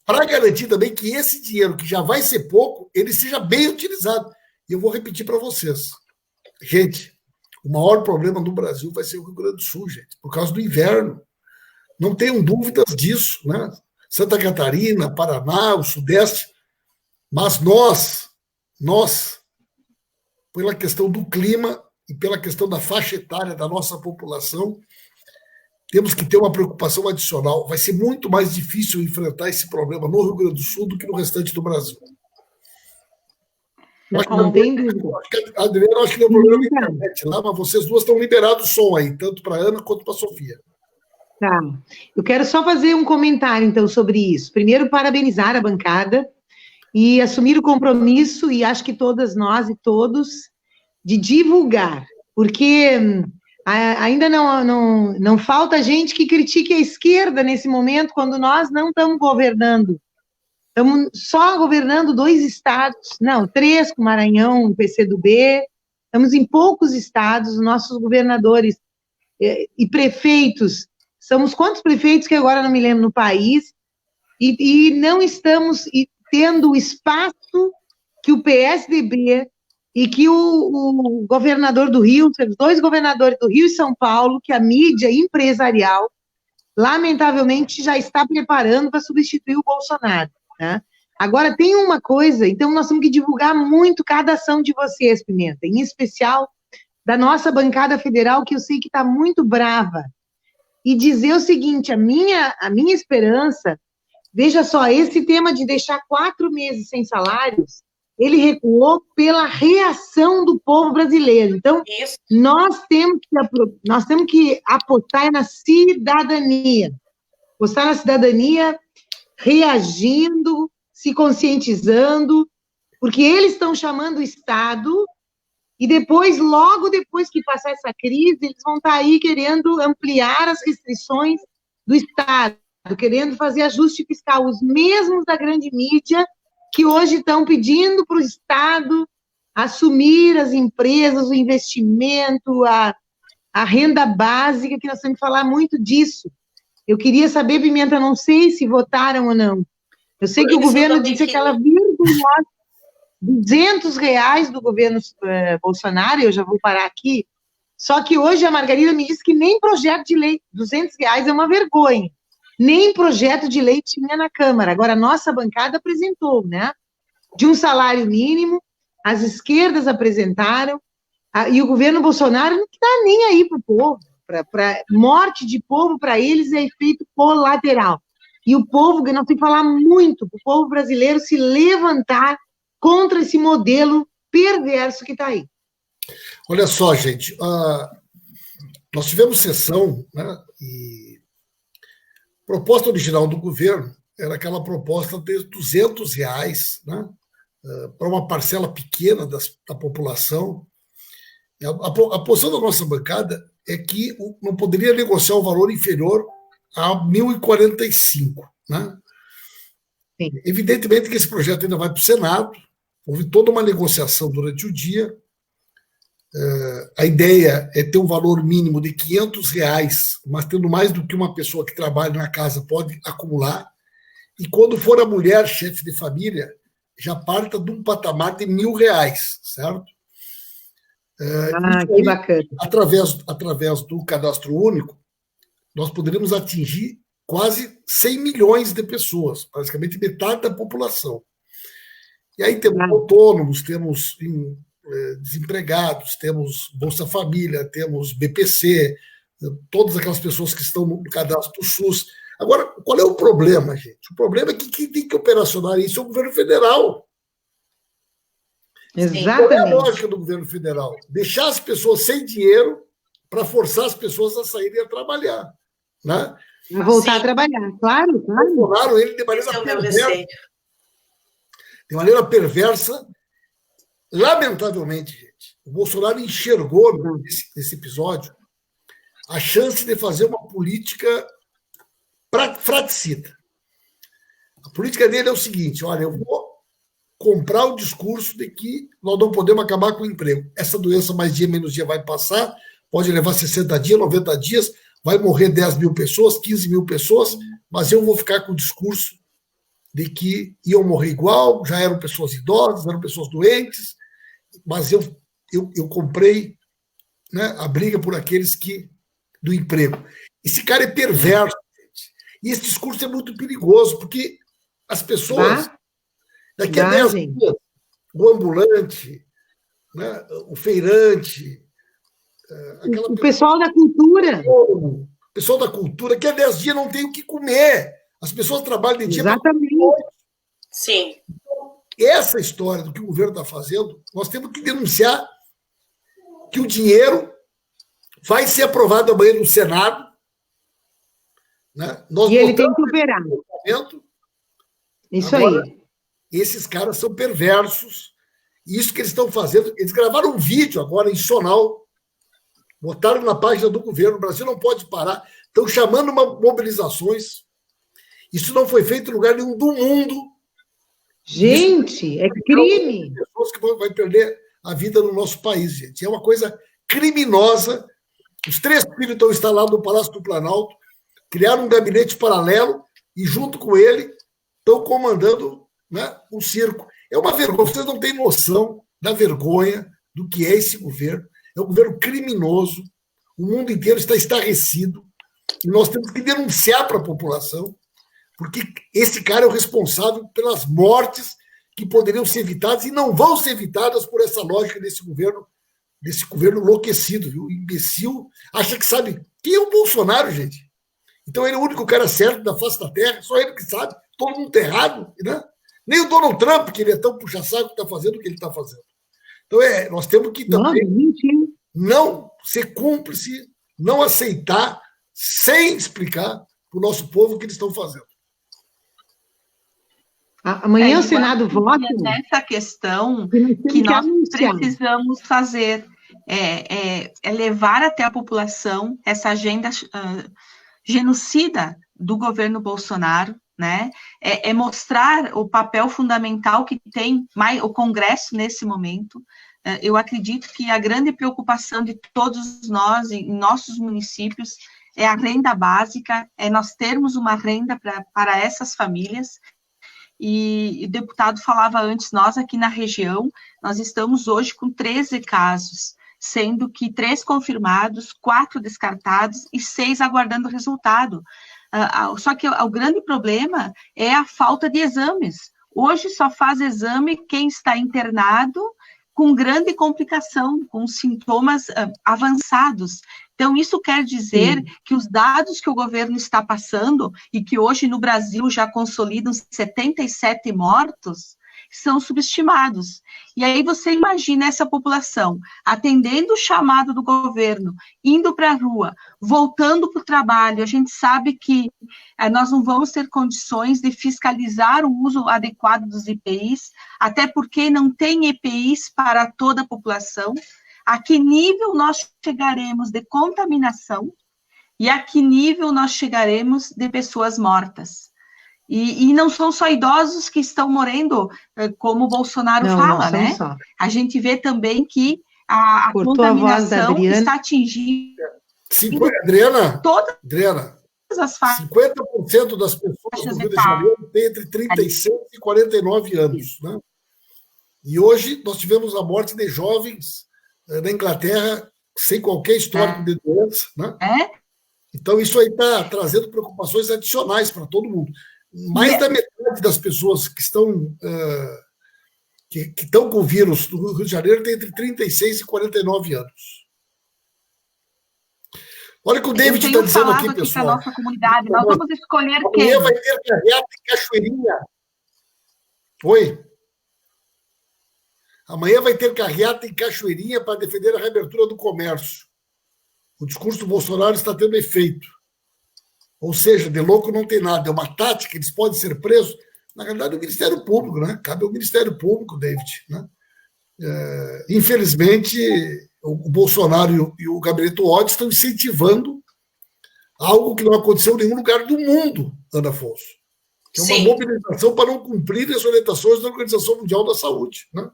para garantir também que esse dinheiro, que já vai ser pouco, ele seja bem utilizado. E eu vou repetir para vocês. Gente, o maior problema no Brasil vai ser o Rio Grande do Sul, gente, por causa do inverno. Não tenham dúvidas disso, né? Santa Catarina, Paraná, o Sudeste. Mas nós, pela questão do clima e pela questão da faixa etária da nossa população, temos que ter uma preocupação adicional. Vai ser muito mais difícil enfrentar esse problema no Rio Grande do Sul do que no restante do Brasil. Adriana, acho que deu problema na internet lá, mas vocês duas estão liberados o som aí, tanto para a Ana quanto para a Sofia. Tá. Eu quero só fazer um comentário, então, sobre isso. Primeiro, parabenizar a bancada e assumir o compromisso, e acho que todas nós e todos, de divulgar, porque ainda não falta gente que critique a esquerda nesse momento, quando nós não estamos governando. Estamos só governando 2 estados, não, 3 com Maranhão, PCdoB, estamos em poucos estados, nossos governadores e prefeitos, somos quantos prefeitos que agora não me lembro no país, e não estamos tendo o espaço que o PSDB e que o governador do Rio, os 2 governadores do Rio e São Paulo, que a mídia empresarial, lamentavelmente, já está preparando para substituir o Bolsonaro. Né? Agora, tem uma coisa, então nós temos que divulgar muito cada ação de vocês, Pimenta, em especial da nossa bancada federal, que eu sei que está muito brava, e dizer o seguinte, a minha esperança, veja só, esse tema de deixar 4 meses sem salários, ele recuou pela reação do povo brasileiro. Então, nós temos que apostar na cidadania. Apostar na cidadania, reagindo, se conscientizando, porque eles estão chamando o Estado e depois, logo depois que passar essa crise, eles vão estar aí querendo ampliar as restrições do Estado, querendo fazer ajuste fiscal, os mesmos da grande mídia, que hoje estão pedindo para o Estado assumir as empresas, o investimento, a renda básica, que nós temos que falar muito disso. Eu queria saber, Pimenta, não sei se votaram ou não. Eu sei que o governo disse aquela vírgula R$200 do governo Bolsonaro, eu já vou parar aqui, só que hoje a Margarida me disse que nem projeto de lei, R$200 é uma vergonha. Nem projeto de lei tinha na Câmara. Agora, a nossa bancada apresentou, né? De um salário mínimo, as esquerdas apresentaram, e o governo Bolsonaro não está nem aí para o povo. Para morte de povo, para eles, é efeito colateral. E o povo, nós temos que falar muito para o povo brasileiro se levantar contra esse modelo perverso que está aí. Olha só, gente, nós tivemos sessão, né, e a proposta original do governo era aquela proposta de R$200, né, para uma parcela pequena da população. A posição da nossa bancada é que não poderia negociar um valor inferior a 1.045, né? Sim. Evidentemente que esse projeto ainda vai para o Senado, houve toda uma negociação durante o dia. A ideia é ter um valor mínimo de R$500, mas tendo mais do que uma pessoa que trabalha na casa pode acumular. E quando for a mulher chefe de família, já parta de um patamar de R$1.000, certo? Que bacana. Através do cadastro único, nós poderíamos atingir quase 100 milhões de pessoas, praticamente metade da população. E aí temos autônomos, temos desempregados, temos Bolsa Família, temos BPC, todas aquelas pessoas que estão no cadastro do SUS. Agora, qual é o problema, gente? O problema é que quem tem que operacionar isso é o governo federal. Exatamente. Qual é a lógica do governo federal? Deixar as pessoas sem dinheiro para forçar as pessoas a saírem a trabalhar, né? Voltar a trabalhar, claro. Bolsonaro, ele de maneira perversa, lamentavelmente, gente, o Bolsonaro enxergou nesse episódio a chance de fazer uma política fratricida. A política dele é o seguinte: olha, eu vou comprar o discurso de que nós não podemos acabar com o emprego. Essa doença, mais dia, menos dia, vai passar, pode levar 60 dias, 90 dias, vai morrer 10 mil pessoas, 15 mil pessoas, mas eu vou ficar com o discurso de que iam morrer igual, já eram pessoas idosas, eram pessoas doentes, mas eu comprei, né, a briga por aqueles do emprego. Esse cara é perverso, gente. E esse discurso é muito perigoso, porque as pessoas, daqui a 10 dias, o ambulante, né, o feirante, o pessoal da cultura. O pessoal da cultura, daqui a 10 dias não tem o que comer. As pessoas trabalham de dia. Exatamente. Sim. Essa história do que o governo está fazendo, nós temos que denunciar que o dinheiro vai ser aprovado amanhã no Senado. Né? E ele tem que operar. Isso agora, aí. Esses caras são perversos. E isso que eles estão fazendo, eles gravaram um vídeo agora em Sonal, botaram na página do governo, o Brasil não pode parar, estão chamando mobilizações. Isso não foi feito em lugar nenhum do mundo. Gente, é crime. Pessoas que vão perder a vida no nosso país, gente. É uma coisa criminosa. Os 3 filhos estão instalados no Palácio do Planalto, criaram um gabinete paralelo e, junto com ele, estão comandando, né, o circo. É uma vergonha. Vocês não têm noção da vergonha do que é esse governo. É um governo criminoso. O mundo inteiro está estarrecido. E nós temos que denunciar para a população, porque esse cara é o responsável pelas mortes que poderiam ser evitadas e não vão ser evitadas por essa lógica desse governo enlouquecido, viu? Imbecil. Acha que sabe quem é o Bolsonaro, gente. Então ele é o único cara certo da face da terra, só ele que sabe, todo mundo está errado, né? Nem o Donald Trump, que ele é tão puxa-saco, está fazendo o que ele está fazendo. Então nós temos que também não ser cúmplice, não aceitar, sem explicar para o nosso povo o que eles estão fazendo. Amanhã o Senado vota. Nessa questão que nós precisamos fazer é levar até a população essa agenda genocida do governo Bolsonaro, né? É mostrar o papel fundamental que tem o Congresso nesse momento. Eu acredito que a grande preocupação de todos nós, em nossos municípios, é a renda básica, é nós termos uma renda para essas famílias. E o deputado falava antes, nós aqui na região, nós estamos hoje com 13 casos, sendo que 3 confirmados, 4 descartados e 6 aguardando resultado. Só que o grande problema é a falta de exames. Hoje só faz exame quem está internado com grande complicação, com sintomas avançados. Então, isso quer dizer que os dados que o governo está passando, e que hoje no Brasil já consolidam 77 mortos, são subestimados. E aí você imagina essa população atendendo o chamado do governo, indo para a rua, voltando para o trabalho. A gente sabe que nós não vamos ter condições de fiscalizar o uso adequado dos EPIs, até porque não tem EPIs para toda a população. A que nível nós chegaremos de contaminação e a que nível nós chegaremos de pessoas mortas? E não são só idosos que estão morrendo, como o Bolsonaro fala, né? Só. A gente vê também que a contaminação está atingindo... Adriana, todas as faixas. 50% das pessoas do Rio de Janeiro têm entre 36 e 49 anos, né? E hoje nós tivemos a morte de jovens na Inglaterra sem qualquer histórico de doença, né? Então isso aí está trazendo preocupações adicionais para todo mundo. Mais da metade das pessoas que estão com o vírus no Rio de Janeiro tem entre 36 e 49 anos. Olha o que o David está dizendo aqui, pessoal. Nossa comunidade, nós vamos escolher quem. Amanhã vai ter carreata em Cachoeirinha. Oi? Amanhã vai ter carreata em Cachoeirinha para defender a reabertura do comércio. O discurso do Bolsonaro está tendo efeito. Ou seja, de louco não tem nada. É uma tática, eles podem ser presos. Na realidade, o Ministério Público, né? Cabe ao Ministério Público, David, né? Infelizmente, o Bolsonaro e o Gabinete Oddi estão incentivando algo que não aconteceu em nenhum lugar do mundo, Ana Afonso. Que é uma mobilização para não cumprir as orientações da Organização Mundial da Saúde, né?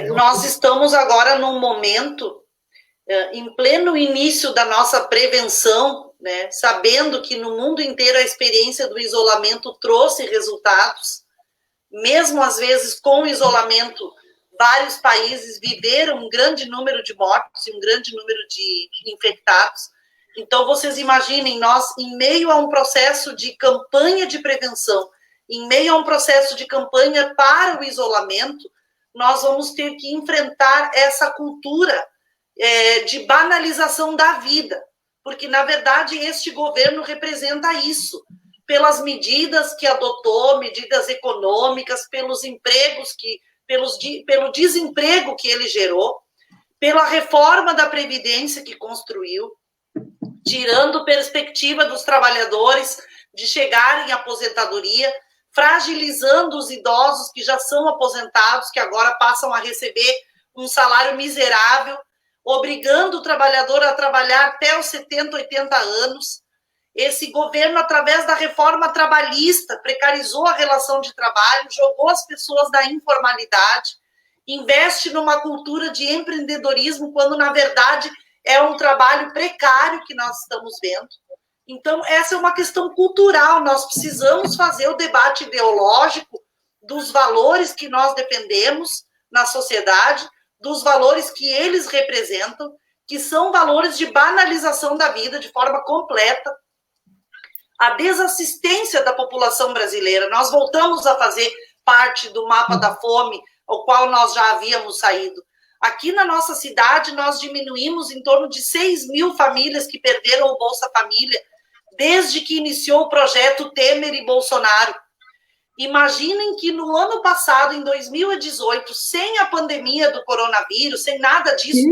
Nós estamos agora num momento, em pleno início da nossa prevenção, né, sabendo que no mundo inteiro a experiência do isolamento trouxe resultados, mesmo às vezes com o isolamento, vários países viveram um grande número de mortos e um grande número de infectados. Então, vocês imaginem, nós, em meio a um processo de campanha de prevenção, em meio a um processo de campanha para o isolamento, nós vamos ter que enfrentar essa cultura de banalização da vida, porque, na verdade, este governo representa isso, pelas medidas que adotou, medidas econômicas, pelos empregos, pelo desemprego que ele gerou, pela reforma da Previdência que construiu, tirando perspectiva dos trabalhadores de chegarem à aposentadoria, fragilizando os idosos que já são aposentados, que agora passam a receber um salário miserável, obrigando o trabalhador a trabalhar até os 70, 80 anos. Esse governo, através da reforma trabalhista, precarizou a relação de trabalho, jogou as pessoas da informalidade, investe numa cultura de empreendedorismo, quando, na verdade, é um trabalho precário que nós estamos vendo. Então, essa é uma questão cultural. Nós precisamos fazer o debate ideológico dos valores que nós defendemos na sociedade, dos valores que eles representam, que são valores de banalização da vida de forma completa, a desassistência da população brasileira. Nós voltamos a fazer parte do mapa da fome, ao qual nós já havíamos saído. Aqui na nossa cidade, nós diminuímos em torno de 6 mil famílias que perderam o Bolsa Família, desde que iniciou o projeto Temer e Bolsonaro. Imaginem que no ano passado, em 2018, sem a pandemia do coronavírus, sem nada disso,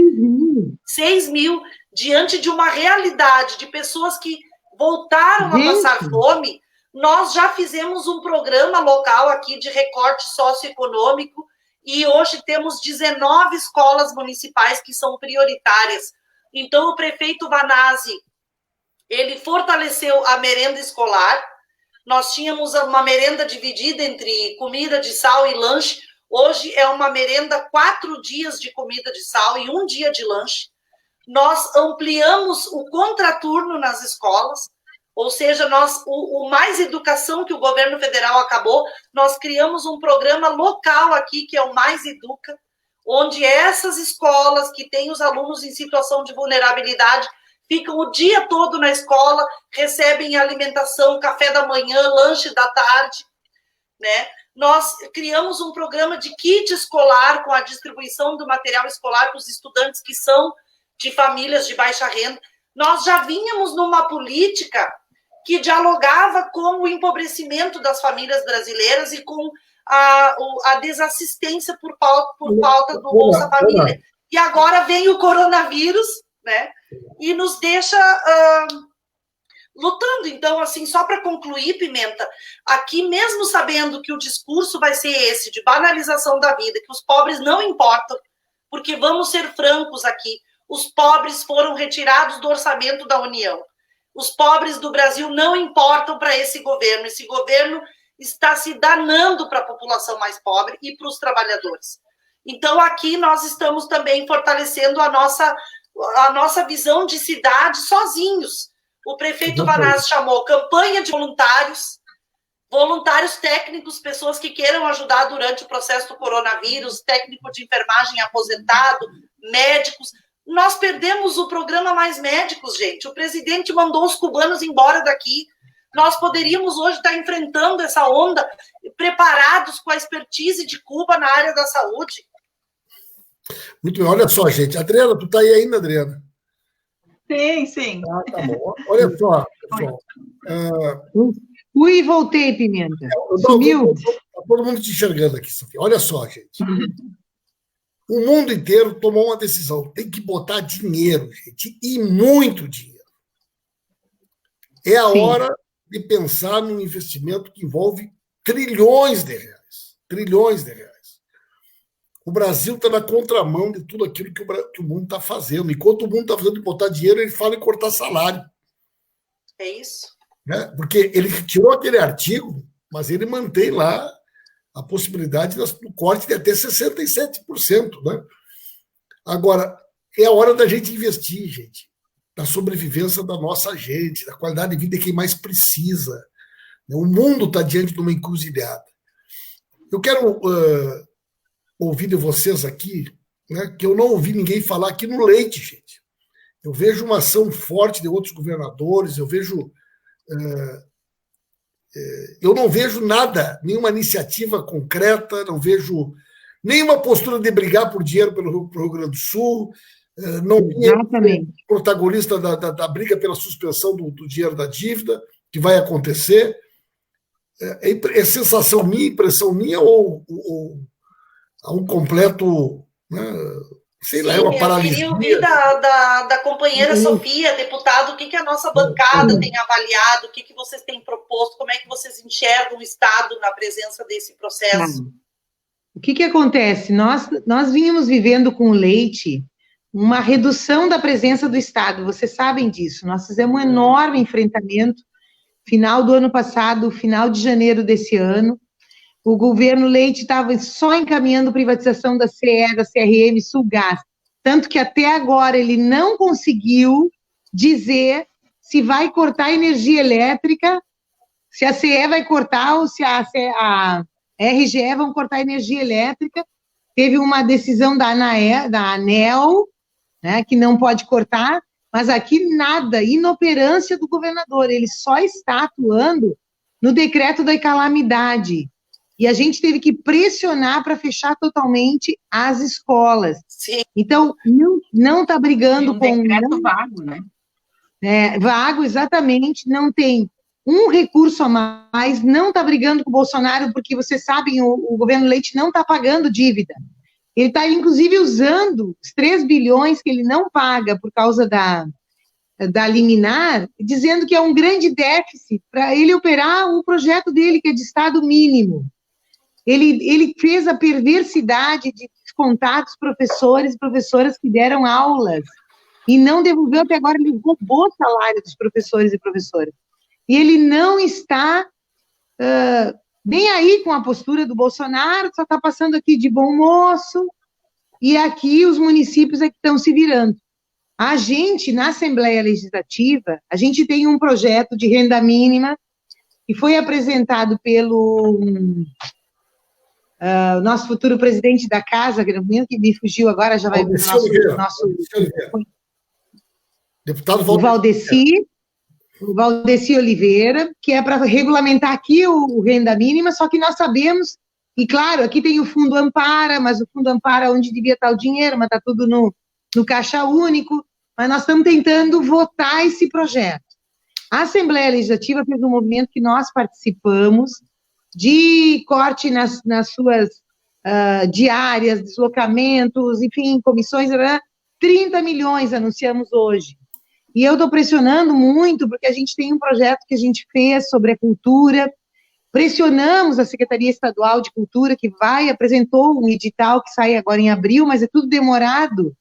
6 mil, diante de uma realidade de pessoas que voltaram a passar fome, nós já fizemos um programa local aqui de recorte socioeconômico e hoje temos 19 escolas municipais que são prioritárias. Então, o prefeito Vanazzi, ele fortaleceu a merenda escolar. Nós tínhamos uma merenda dividida entre comida de sal e lanche. Hoje é uma merenda 4 dias de comida de sal e 1 dia de lanche. Nós ampliamos o contraturno nas escolas, ou seja, o Mais Educação que o governo federal acabou, nós criamos um programa local aqui, que é o Mais Educa, onde essas escolas que têm os alunos em situação de vulnerabilidade ficam o dia todo na escola, recebem alimentação, café da manhã, lanche da tarde, né? nós criamos um programa de kit escolar com a distribuição do material escolar para os estudantes que são de famílias de baixa renda. Nós já vínhamos numa política que dialogava com o empobrecimento das famílias brasileiras e com a desassistência por falta do Bolsa Família. E agora vem o coronavírus, né, e nos deixa lutando. Então, assim, só para concluir, Pimenta, aqui mesmo sabendo que o discurso vai ser esse, de banalização da vida, que os pobres não importam, porque vamos ser francos aqui, os pobres foram retirados do orçamento da União. Os pobres do Brasil não importam para esse governo está se danando para a população mais pobre e para os trabalhadores. Então, aqui nós estamos também fortalecendo a nossa visão de cidade sozinhos. O prefeito Vanassi chamou campanha de voluntários técnicos, pessoas que queiram ajudar durante o processo do coronavírus, técnico de enfermagem aposentado, médicos. Nós perdemos o programa Mais Médicos, gente. O presidente mandou os cubanos embora daqui. Nós poderíamos hoje estar enfrentando essa onda preparados com a expertise de Cuba na área da saúde. Muito bem, olha só, gente. Adriana, tu está aí ainda, Adriana? Sim. Tá bom. Olha só, pessoal. Fui e voltei, Pimenta. Sumiu. Está todo mundo te enxergando aqui, Sofia. Olha só, gente. O mundo inteiro tomou uma decisão. Tem que botar dinheiro, gente, e muito dinheiro. É a hora de pensar num investimento que envolve trilhões de reais. Trilhões de reais. O Brasil está na contramão de tudo aquilo que o mundo está fazendo. Enquanto o mundo está fazendo de botar dinheiro, ele fala em cortar salário. É isso. Né? Porque ele tirou aquele artigo, mas ele mantém lá a possibilidade do corte de até 67%. Né? Agora, é a hora da gente investir, gente, na sobrevivência da nossa gente, da qualidade de vida de quem mais precisa. O mundo está diante de uma encruzilhada. Eu quero ouvir de vocês aqui, né, que eu não ouvi ninguém falar aqui no leite, gente. Eu vejo uma ação forte de outros governadores, eu não vejo nada, nenhuma iniciativa concreta, não vejo nenhuma postura de brigar por dinheiro pelo Rio Grande do Sul, não é protagonista da briga pela suspensão do dinheiro da dívida, que vai acontecer. É sensação minha, impressão minha, ou há um completo, né, sei lá, é uma paralisia. Eu queria ouvir da companheira Sofia, deputado, o que a nossa bancada tem avaliado, o que vocês têm proposto, como é que vocês enxergam o Estado na presença desse processo? O que acontece? Nós vínhamos vivendo com o leite uma redução da presença do Estado, vocês sabem disso. Nós fizemos um enorme enfrentamento, final do ano passado, final de janeiro desse ano. O governo Leite estava só encaminhando privatização da CE, da CRM, Sulgás, tanto que até agora ele não conseguiu dizer se vai cortar energia elétrica, se a CE vai cortar ou se a RGE vão cortar energia elétrica. Teve uma decisão da ANEEL, né, que não pode cortar, mas aqui nada, inoperância do governador, ele só está atuando no decreto da calamidade. E a gente teve que pressionar para fechar totalmente as escolas. Sim. Então, não está brigando com... Um decreto vago, né? Vago, exatamente, não tem um recurso a mais, não está brigando com o Bolsonaro, porque vocês sabem, o governo Leite não está pagando dívida. Ele está, inclusive, usando os 3 bilhões que ele não paga por causa da liminar, dizendo que é um grande déficit para ele operar o projeto dele, que é de Estado mínimo. Ele fez a perversidade de descontar dos professores e professoras que deram aulas e não devolveu até agora, ele roubou o salário dos professores e professoras. E ele não está nem aí com a postura do Bolsonaro, só está passando aqui de bom moço, e aqui os municípios é que estão se virando. A gente, na Assembleia Legislativa, a gente tem um projeto de renda mínima que foi apresentado pelo... o nosso futuro presidente da casa, que me fugiu agora, já vai vir o nosso deputado Valdeci Oliveira, que é para regulamentar aqui o renda mínima, só que nós sabemos E, claro, aqui tem o Fundo Ampara, mas o Fundo Ampara onde devia estar o dinheiro, mas está tudo no Caixa Único, mas nós estamos tentando votar esse projeto. A Assembleia Legislativa fez um movimento que nós participamos de corte nas suas diárias, deslocamentos, enfim, comissões, 30 milhões anunciamos hoje. E eu estou pressionando muito, porque a gente tem um projeto que a gente fez sobre a cultura, pressionamos a Secretaria Estadual de Cultura, que apresentou um edital que sai agora em abril, mas é tudo demorado,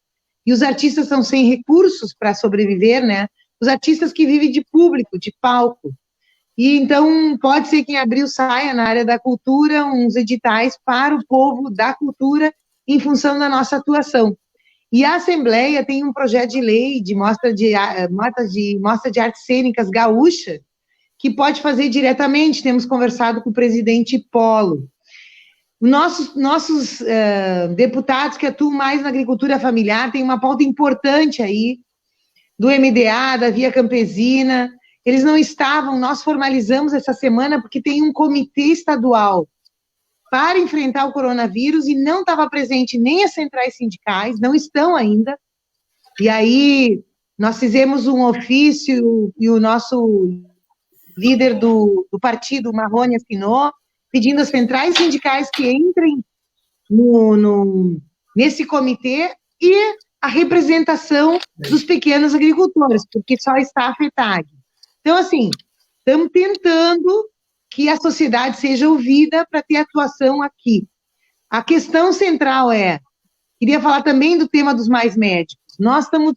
e os artistas estão sem recursos para sobreviver, né? Os artistas que vivem de público, de palco. E então, pode ser que em abril saia na área da cultura uns editais para o povo da cultura em função da nossa atuação. E a Assembleia tem um projeto de lei de mostra de artes cênicas gaúcha, que pode fazer diretamente, temos conversado com o presidente Polo. Nossos deputados que atuam mais na agricultura familiar têm uma pauta importante aí, do MDA, da Via Campesina, eles não estavam, nós formalizamos essa semana porque tem um comitê estadual para enfrentar o coronavírus e não estava presente nem as centrais sindicais, não estão ainda, e aí nós fizemos um ofício e o nosso líder do partido, Marrone, assinou, pedindo às centrais sindicais que entrem nesse comitê e a representação dos pequenos agricultores, porque só está afetado. Então, assim, estamos tentando que a sociedade seja ouvida para ter atuação aqui. A questão central queria falar também do tema dos mais médicos. Nós temos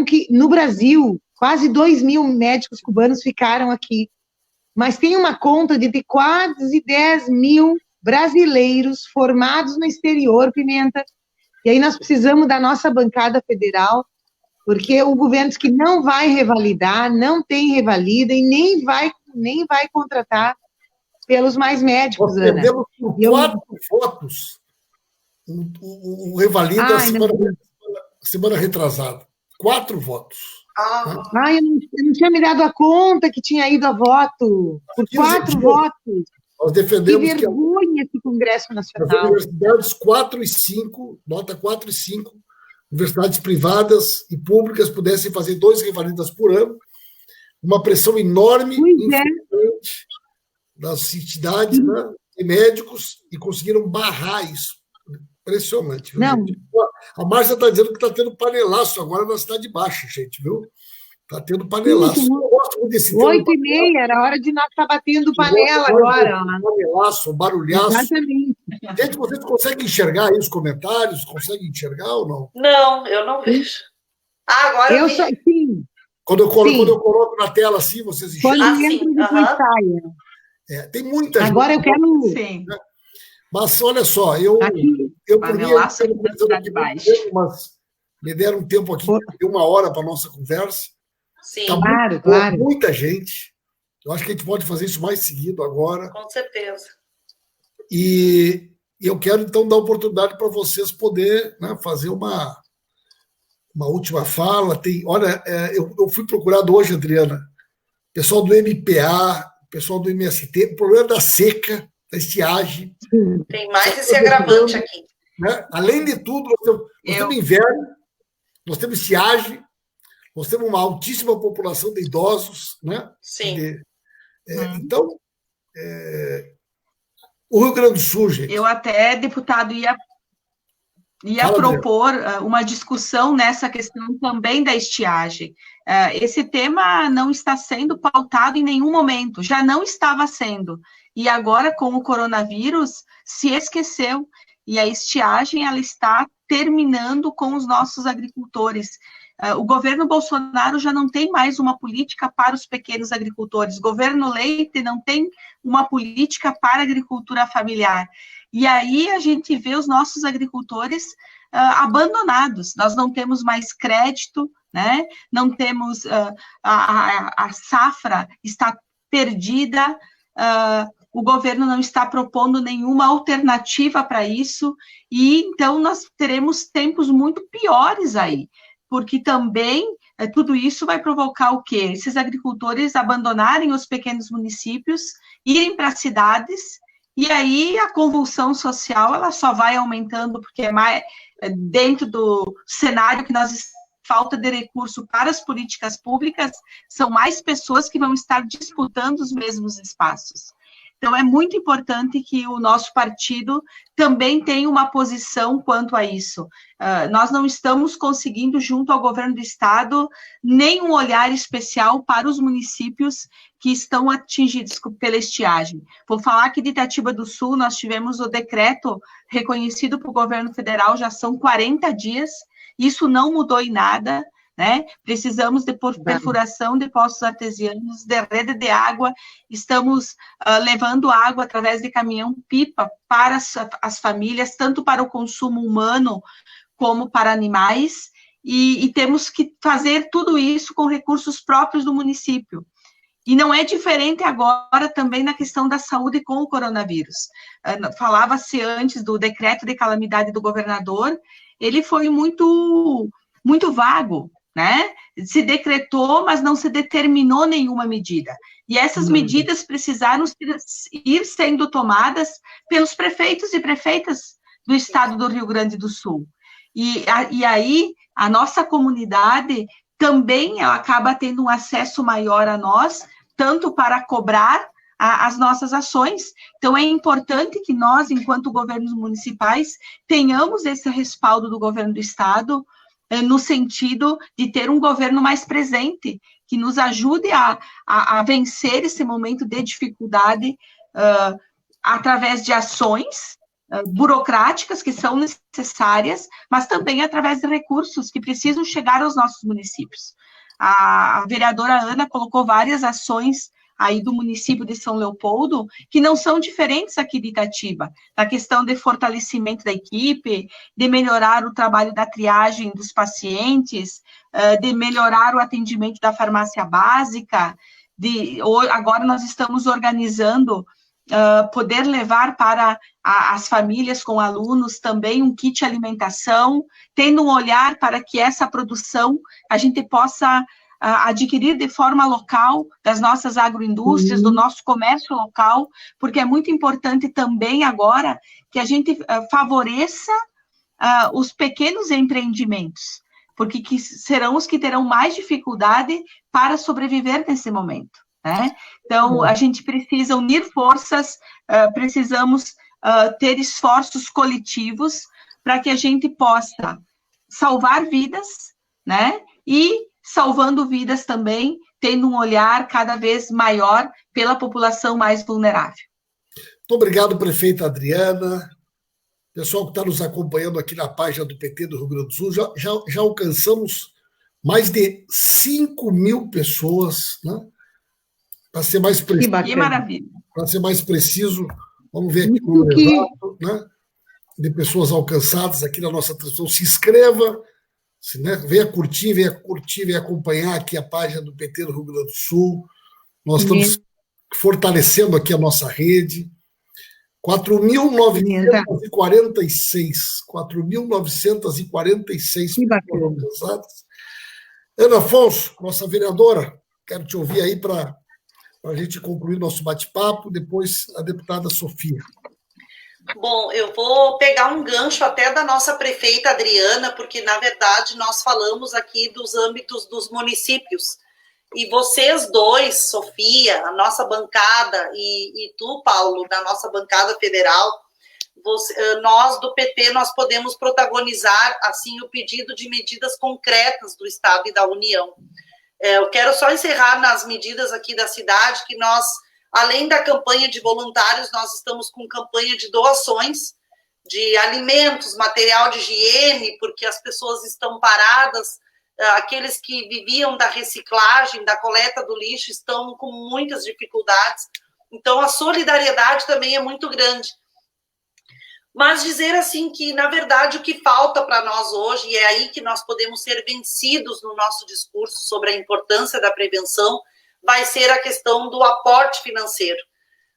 que, no Brasil, quase 2.000 médicos cubanos ficaram aqui, mas tem uma conta de ter quase 10.000 brasileiros formados no exterior, Pimenta, e aí nós precisamos da nossa bancada federal, porque o governo diz que não vai revalidar, não tem revalida e nem vai contratar pelos mais médicos, Ana. Nós perdemos por 4 votos o revalida semana retrasada. 4 votos. Eu não tinha me dado a conta que tinha ido a voto. Por 4 votos. Nós defendemos que vergonha esse Congresso Nacional. As universidades 4 e 5, nota 4 e 5, universidades privadas e públicas pudessem fazer 2 revalidas por ano, uma pressão enorme das entidades, né, e médicos, e conseguiram barrar isso. Impressionante. Viu, não. Gente? A Márcia está dizendo que está tendo panelaço agora na Cidade Baixa, gente, viu? Está tendo panelaço. Eu gosto muito desse 8h30, era hora de nós estar batendo panela agora. Panelaço, barulhaço. Exatamente. Gente, vocês conseguem enxergar aí os comentários? Conseguem enxergar ou não? Não, eu não vejo. Agora eu vi. Sim. Quando eu coloco na tela assim, vocês enxergam? Quando entra, depois sai. Tem muita gente. Agora eu quero... Sim. Né? Mas olha só, eu por mim, mas me deram um tempo aqui, 1 hora para a nossa conversa. Sim, tá claro. Muita gente. Eu acho que a gente pode fazer isso mais seguido agora. Com certeza. E eu quero, então, dar oportunidade para vocês poderem, né, fazer uma última fala. Olha, eu fui procurado hoje, Adriana, pessoal do MPA, pessoal do MST, o problema da seca, da estiagem. Tem mais esse agravante aqui. Né? Além de tudo, nós temos inverno, nós temos estiagem, nós temos uma altíssima população de idosos, né? Sim. Então, o Rio Grande do Sul, gente... Eu até, deputado, ia propor uma discussão nessa questão também da estiagem. Esse tema não está sendo pautado em nenhum momento, já não estava sendo. E agora, com o coronavírus, se esqueceu. E a estiagem, ela está terminando com os nossos agricultores. O governo Bolsonaro já não tem mais uma política para os pequenos agricultores. O governo Leite não tem uma política para a agricultura familiar. E aí a gente vê os nossos agricultores abandonados. Nós não temos mais crédito, né? Não temos... a safra está perdida, o governo não está propondo nenhuma alternativa para isso, e então nós teremos tempos muito piores aí, porque também tudo isso vai provocar o quê? Esses agricultores abandonarem os pequenos municípios, irem para as cidades e aí a convulsão social ela só vai aumentando, porque é mais dentro do cenário que nós falta de recurso para as políticas públicas, são mais pessoas que vão estar disputando os mesmos espaços. Então, é muito importante que o nosso partido também tenha uma posição quanto a isso. Nós não estamos conseguindo, junto ao governo do Estado, nenhum olhar especial para os municípios que estão atingidos pela estiagem. Vou falar que de Itatiba do Sul, nós tivemos o decreto reconhecido para o governo federal, já são 40 dias, isso não mudou em nada, né? Precisamos de perfuração de poços artesianos, de rede de água, estamos levando água através de caminhão-pipa para as famílias, tanto para o consumo humano como para animais, e temos que fazer tudo isso com recursos próprios do município. E não é diferente agora também na questão da saúde com o coronavírus. Falava-se antes do decreto de calamidade do governador, ele foi muito, muito vago, né? Se decretou, mas não se determinou nenhuma medida. E essas medidas precisaram ir sendo tomadas pelos prefeitos e prefeitas do estado do Rio Grande do Sul. E aí, a nossa comunidade também acaba tendo um acesso maior a nós, tanto para cobrar as nossas ações. Então, é importante que nós, enquanto governos municipais, tenhamos esse respaldo do governo do estado, no sentido de ter um governo mais presente, que nos ajude a vencer esse momento de dificuldade através de ações burocráticas que são necessárias, mas também através de recursos que precisam chegar aos nossos municípios. A vereadora Ana colocou várias ações aí do município de São Leopoldo, que não são diferentes aqui de Itatiba, na questão de fortalecimento da equipe, de melhorar o trabalho da triagem dos pacientes, de melhorar o atendimento da farmácia básica, agora nós estamos organizando poder levar para as famílias com alunos também um kit alimentação, tendo um olhar para que essa produção a gente possa adquirir de forma local, das nossas agroindústrias, do nosso comércio local, porque é muito importante também agora que a gente favoreça os pequenos empreendimentos, porque serão os que terão mais dificuldade para sobreviver nesse momento, né? Então, a gente precisa unir forças, precisamos ter esforços coletivos para que a gente possa salvar vidas, né? E salvando vidas também, tendo um olhar cada vez maior pela população mais vulnerável. Muito obrigado, prefeita Adriana. Pessoal que está nos acompanhando aqui na página do PT do Rio Grande do Sul, já alcançamos mais de 5.000 pessoas, né? Para ser mais preciso. Que maravilha. Para ser mais preciso, vamos ver aqui o número exato, né? De pessoas alcançadas aqui na nossa transmissão. Se inscreva. Né? Venha curtir, venha acompanhar aqui a página do PT do Rio Grande do Sul. Nós estamos fortalecendo aqui a nossa rede. 4.946 pessoas. Ana Afonso, nossa vereadora, quero te ouvir aí para a gente concluir nosso bate-papo, depois a deputada Sofia. Bom, eu vou pegar um gancho até da nossa prefeita Adriana, porque, na verdade, nós falamos aqui dos âmbitos dos municípios. E vocês dois, Sofia, a nossa bancada, e tu, Paulo, da nossa bancada federal, nós do PT, nós podemos protagonizar, assim, o pedido de medidas concretas do Estado e da União. Eu quero só encerrar nas medidas aqui da cidade, que nós, além da campanha de voluntários, nós estamos com campanha de doações de alimentos, material de higiene, porque as pessoas estão paradas, aqueles que viviam da reciclagem, da coleta do lixo, estão com muitas dificuldades. Então, a solidariedade também é muito grande. Mas dizer assim que, na verdade, o que falta para nós hoje, e é aí que nós podemos ser vencidos no nosso discurso sobre a importância da prevenção, vai ser a questão do aporte financeiro,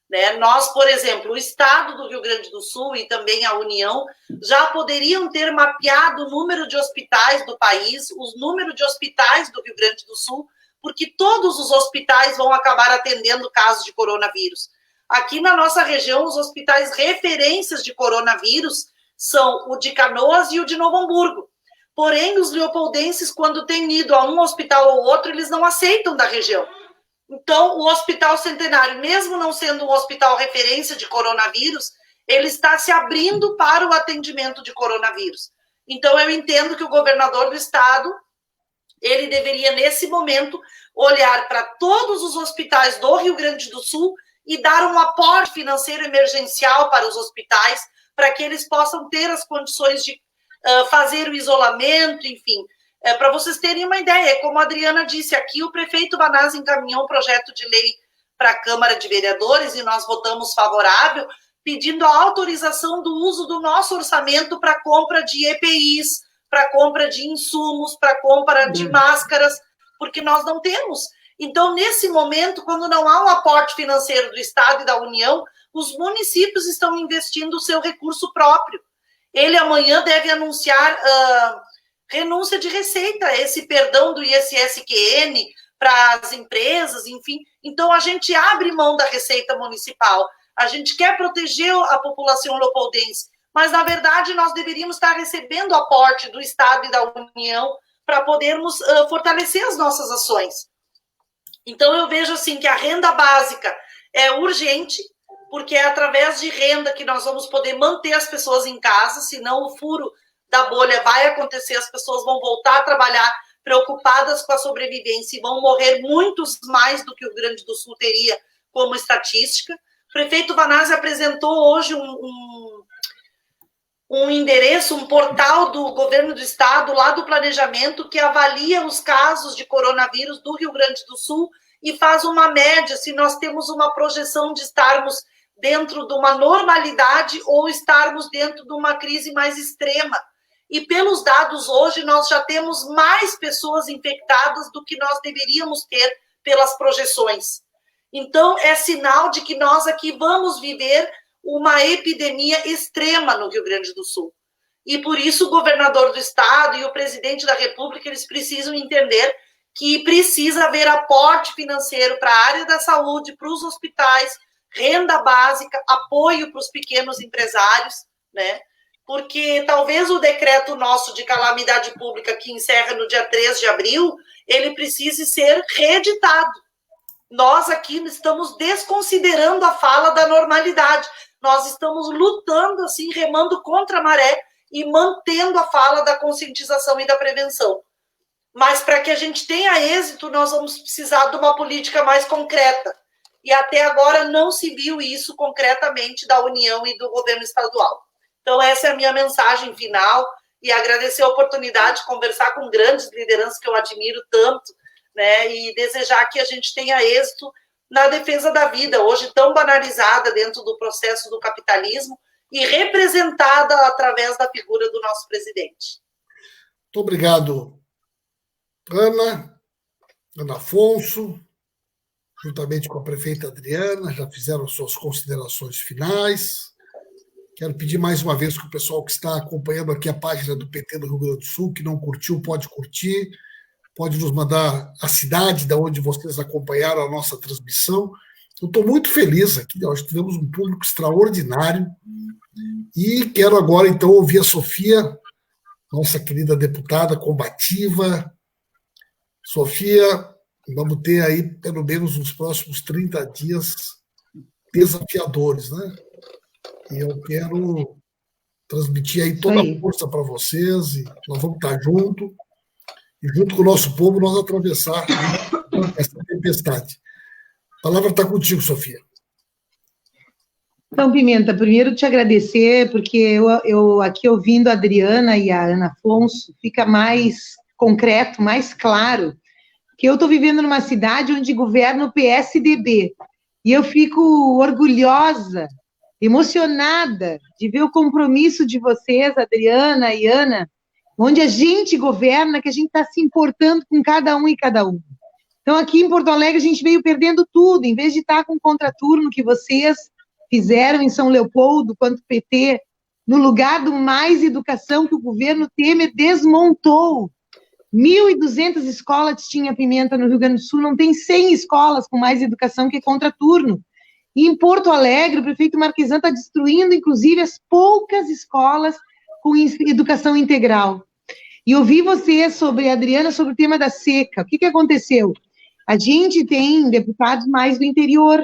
né? Nós, por exemplo, o Estado do Rio Grande do Sul e também a União já poderiam ter mapeado o número de hospitais do país, o número de hospitais do Rio Grande do Sul, porque todos os hospitais vão acabar atendendo casos de coronavírus. Aqui na nossa região, os hospitais referências de coronavírus são o de Canoas e o de Novo Hamburgo. Porém, os leopoldenses, quando têm ido a um hospital ou outro, eles não aceitam da região. Então, o Hospital Centenário, mesmo não sendo um hospital referência de coronavírus, ele está se abrindo para o atendimento de coronavírus. Então, eu entendo que o governador do estado, ele deveria, nesse momento, olhar para todos os hospitais do Rio Grande do Sul e dar um aporte financeiro emergencial para os hospitais, para que eles possam ter as condições de fazer o isolamento, enfim. Para vocês terem uma ideia, como a Adriana disse aqui, o prefeito Banasa encaminhou um projeto de lei para a Câmara de Vereadores e nós votamos favorável, pedindo a autorização do uso do nosso orçamento para compra de EPIs, para compra de insumos, para compra de máscaras, porque nós não temos. Então, nesse momento, quando não há um aporte financeiro do Estado e da União, os municípios estão investindo o seu recurso próprio. Ele amanhã deve anunciar renúncia de receita, esse perdão do ISS-QN para as empresas, enfim. Então, a gente abre mão da receita municipal. A gente quer proteger a população leopoldense, mas, na verdade, nós deveríamos estar recebendo aporte do Estado e da União para podermos fortalecer as nossas ações. Então, eu vejo assim que a renda básica é urgente, porque é através de renda que nós vamos poder manter as pessoas em casa, senão o furo da bolha vai acontecer, as pessoas vão voltar a trabalhar preocupadas com a sobrevivência e vão morrer muitos mais do que o Rio Grande do Sul teria como estatística. O prefeito Banasa apresentou hoje um endereço, um portal do governo do estado, lá do planejamento, que avalia os casos de coronavírus do Rio Grande do Sul e faz uma média, se nós temos uma projeção de estarmos dentro de uma normalidade ou estarmos dentro de uma crise mais extrema. E pelos dados hoje, nós já temos mais pessoas infectadas do que nós deveríamos ter pelas projeções. Então, é sinal de que nós aqui vamos viver uma epidemia extrema no Rio Grande do Sul. E por isso o governador do estado e o presidente da República, eles precisam entender que precisa haver aporte financeiro para a área da saúde, para os hospitais, renda básica, apoio para os pequenos empresários, né? Porque talvez o decreto nosso de calamidade pública, que encerra no dia 3 de abril, ele precise ser reeditado. Nós aqui estamos desconsiderando a fala da normalidade. Nós estamos lutando, assim, remando contra a maré e mantendo a fala da conscientização e da prevenção. Mas para que a gente tenha êxito, nós vamos precisar de uma política mais concreta. E até agora não se viu isso concretamente da União e do governo estadual. Então, essa é a minha mensagem final e agradecer a oportunidade de conversar com grandes lideranças que eu admiro tanto, né, e desejar que a gente tenha êxito na defesa da vida, hoje tão banalizada dentro do processo do capitalismo e representada através da figura do nosso presidente. Muito obrigado, Ana Afonso, juntamente com a prefeita Adriana, já fizeram suas considerações finais. Quero pedir mais uma vez que o pessoal que está acompanhando aqui a página do PT do Rio Grande do Sul, que não curtiu, pode curtir, pode nos mandar a cidade de onde vocês acompanharam a nossa transmissão. Eu estou muito feliz aqui, nós tivemos um público extraordinário e quero agora, então, ouvir a Sofia, nossa querida deputada combativa. Sofia, vamos ter aí, pelo menos, nos próximos 30 dias desafiadores, né? E eu quero transmitir aí toda a força para vocês, e nós vamos estar juntos, e junto com o nosso povo nós atravessar essa tempestade. A palavra está contigo, Sofia. Então, Pimenta, primeiro te agradecer, porque eu aqui ouvindo a Adriana e a Ana Afonso, fica mais concreto, mais claro, que eu estou vivendo numa cidade onde governa o PSDB, e eu fico orgulhosa, emocionada de ver o compromisso de vocês, Adriana e Ana, onde a gente governa, que a gente está se importando com cada um e cada um. Então, aqui em Porto Alegre, a gente veio perdendo tudo, em vez de estar com o contraturno que vocês fizeram em São Leopoldo, quanto PT, no lugar do Mais Educação que o governo Temer desmontou. 1.200 escolas tinha Pimenta no Rio Grande do Sul, não tem 100 escolas com Mais Educação que é contraturno. E em Porto Alegre, o prefeito Marquesan está destruindo, inclusive, as poucas escolas com educação integral. E ouvi você sobre, Adriana, sobre o tema da seca. O que aconteceu? A gente tem deputados mais do interior,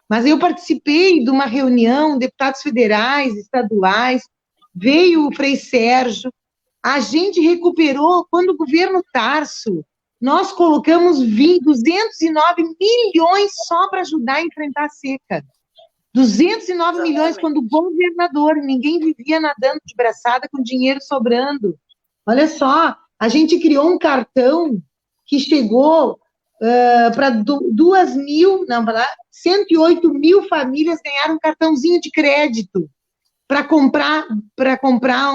mas eu participei de uma reunião, deputados federais, estaduais, veio o Frei Sérgio, a gente recuperou, quando o governo Tarso, nós colocamos 209 milhões só para ajudar a enfrentar a seca. 209 milhões quando o governador, ninguém vivia nadando de braçada com dinheiro sobrando. Olha só, a gente criou um cartão que chegou para 108 mil famílias ganharam um cartãozinho de crédito para comprar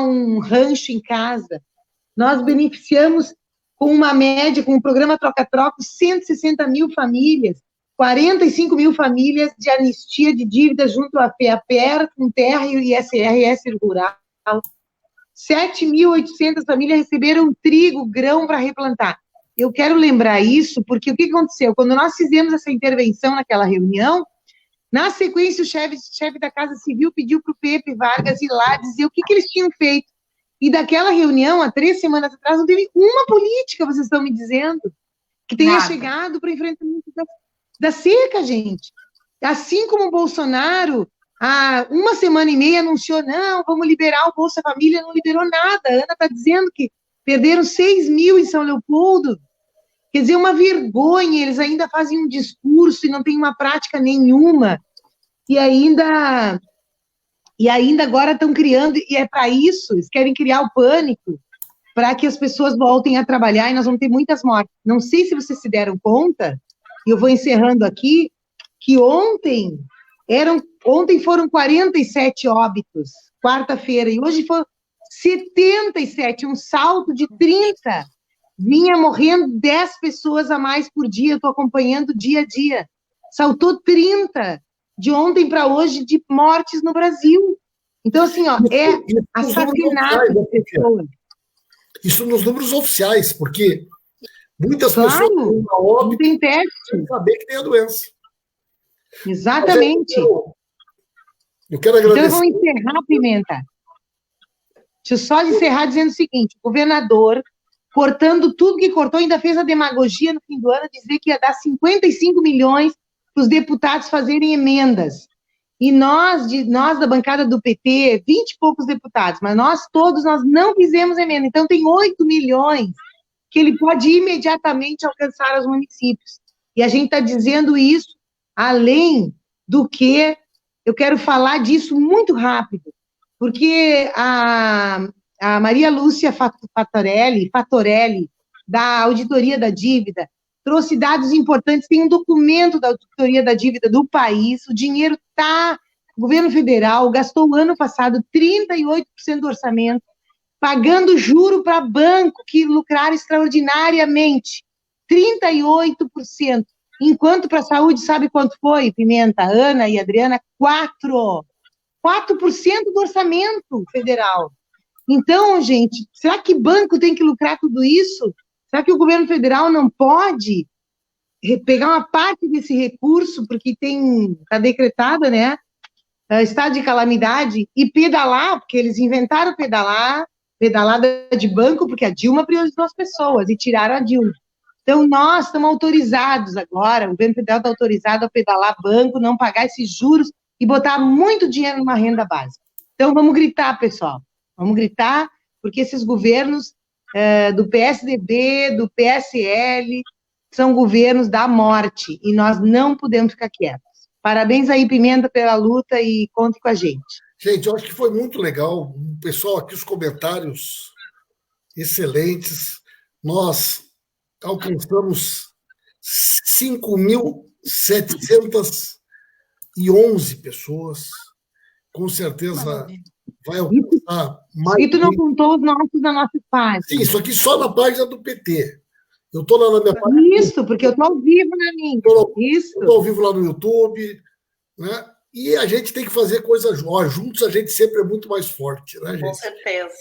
um rancho em casa. Nós beneficiamos com uma média, com o programa Troca-Troca, 160 mil famílias, 45 mil famílias de anistia de dívidas junto à FEAPER, com terra e ISRS rural. 7.800 famílias receberam trigo, grão para replantar. Eu quero lembrar isso, porque o que aconteceu? Quando nós fizemos essa intervenção naquela reunião, na sequência o chefe da Casa Civil pediu para o Pepe Vargas ir lá dizer o que eles tinham feito. E daquela reunião, há 3 semanas atrás, não teve uma política, vocês estão me dizendo, que tenha chegado para o enfrentamento da seca, gente. Assim como o Bolsonaro, há 1 semana e meia, anunciou, não, vamos liberar o Bolsa Família, não liberou nada. A Ana está dizendo que perderam 6 mil em São Leopoldo. Quer dizer, uma vergonha, eles ainda fazem um discurso e não tem uma prática nenhuma. E ainda agora estão criando, e é para isso, eles querem criar o pânico, para que as pessoas voltem a trabalhar e nós vamos ter muitas mortes. Não sei se vocês se deram conta, e eu vou encerrando aqui, que ontem foram 47 óbitos, quarta-feira, e hoje foram 77, um salto de 30. Vinha morrendo 10 pessoas a mais por dia, eu estou acompanhando dia a dia. Saltou 30 de ontem para hoje de mortes no Brasil. Então, assim, ó, é assassinato de pessoas. Isso nos números oficiais, porque muitas pessoas têm uma óbito sem teste, sem saber que tem a doença. Exatamente. Eu quero agradecer. Então, eu vou encerrar, Pimenta. Deixa eu só encerrar dizendo o seguinte, o governador, cortando tudo que cortou, ainda fez a demagogia no fim do ano, dizer que ia dar 55 milhões para os deputados fazerem emendas. E nós da bancada do PT, 20 e poucos deputados, mas nós não fizemos emenda. Então, tem 8 milhões que ele pode imediatamente alcançar aos municípios. E a gente está dizendo isso, além do que, eu quero falar disso muito rápido, porque a Maria Lúcia Fatorelli, da Auditoria da Dívida, trouxe dados importantes, tem um documento da Auditoria da Dívida do país, o dinheiro está, o governo federal gastou o ano passado 38% do orçamento, pagando juro para banco que lucraram extraordinariamente, 38%, enquanto para a saúde, sabe quanto foi, Pimenta, Ana e Adriana? 4% do orçamento federal. Então, gente, será que banco tem que lucrar tudo isso? Será que o governo federal não pode pegar uma parte desse recurso, porque está decretada, né, estado de calamidade, e pedalar, porque eles inventaram pedalada de banco, porque a Dilma priorizou as pessoas, e tiraram a Dilma. Então, nós estamos autorizados agora, o governo federal está autorizado a pedalar banco, não pagar esses juros, e botar muito dinheiro numa renda básica. Então, vamos gritar, pessoal. Vamos gritar, porque esses governos do PSDB, do PSL, são governos da morte, e nós não podemos ficar quietos. Parabéns aí, Pimenta, pela luta, e conte com a gente. Gente, eu acho que foi muito legal. O pessoal aqui, os comentários excelentes. Nós alcançamos 5.711 pessoas. Com certeza vai alcançar mais. E tu não contou os nossos da nossa página. Sim, isso aqui só na página do PT. Eu estou lá na minha página. Isso, porque eu estou ao vivo na minha. Isso. Estou ao vivo lá no YouTube, né? E a gente tem que fazer coisas juntos, a gente sempre é muito mais forte, né, gente? Com certeza.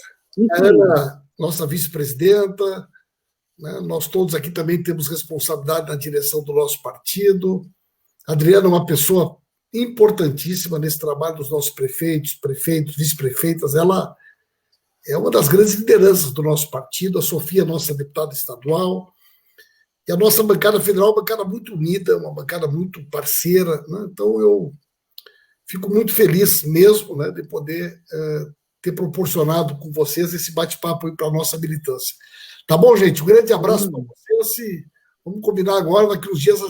A Ana, nossa vice-presidenta, né? Nós todos aqui também temos responsabilidade na direção do nosso partido. A Adriana é uma pessoa importantíssima nesse trabalho dos nossos prefeitos, vice-prefeitas. Ela é uma das grandes lideranças do nosso partido, a Sofia, nossa deputada estadual, e a nossa bancada federal é uma bancada muito unida, uma bancada muito parceira, né? Então eu fico muito feliz mesmo, né, de poder ter proporcionado com vocês esse bate-papo para a nossa militância. Tá bom, gente? Um grande abraço para vocês e vamos combinar agora, daqui uns dias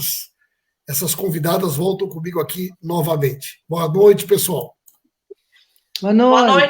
essas convidadas voltam comigo aqui novamente. Boa noite, pessoal. Boa noite. Boa noite.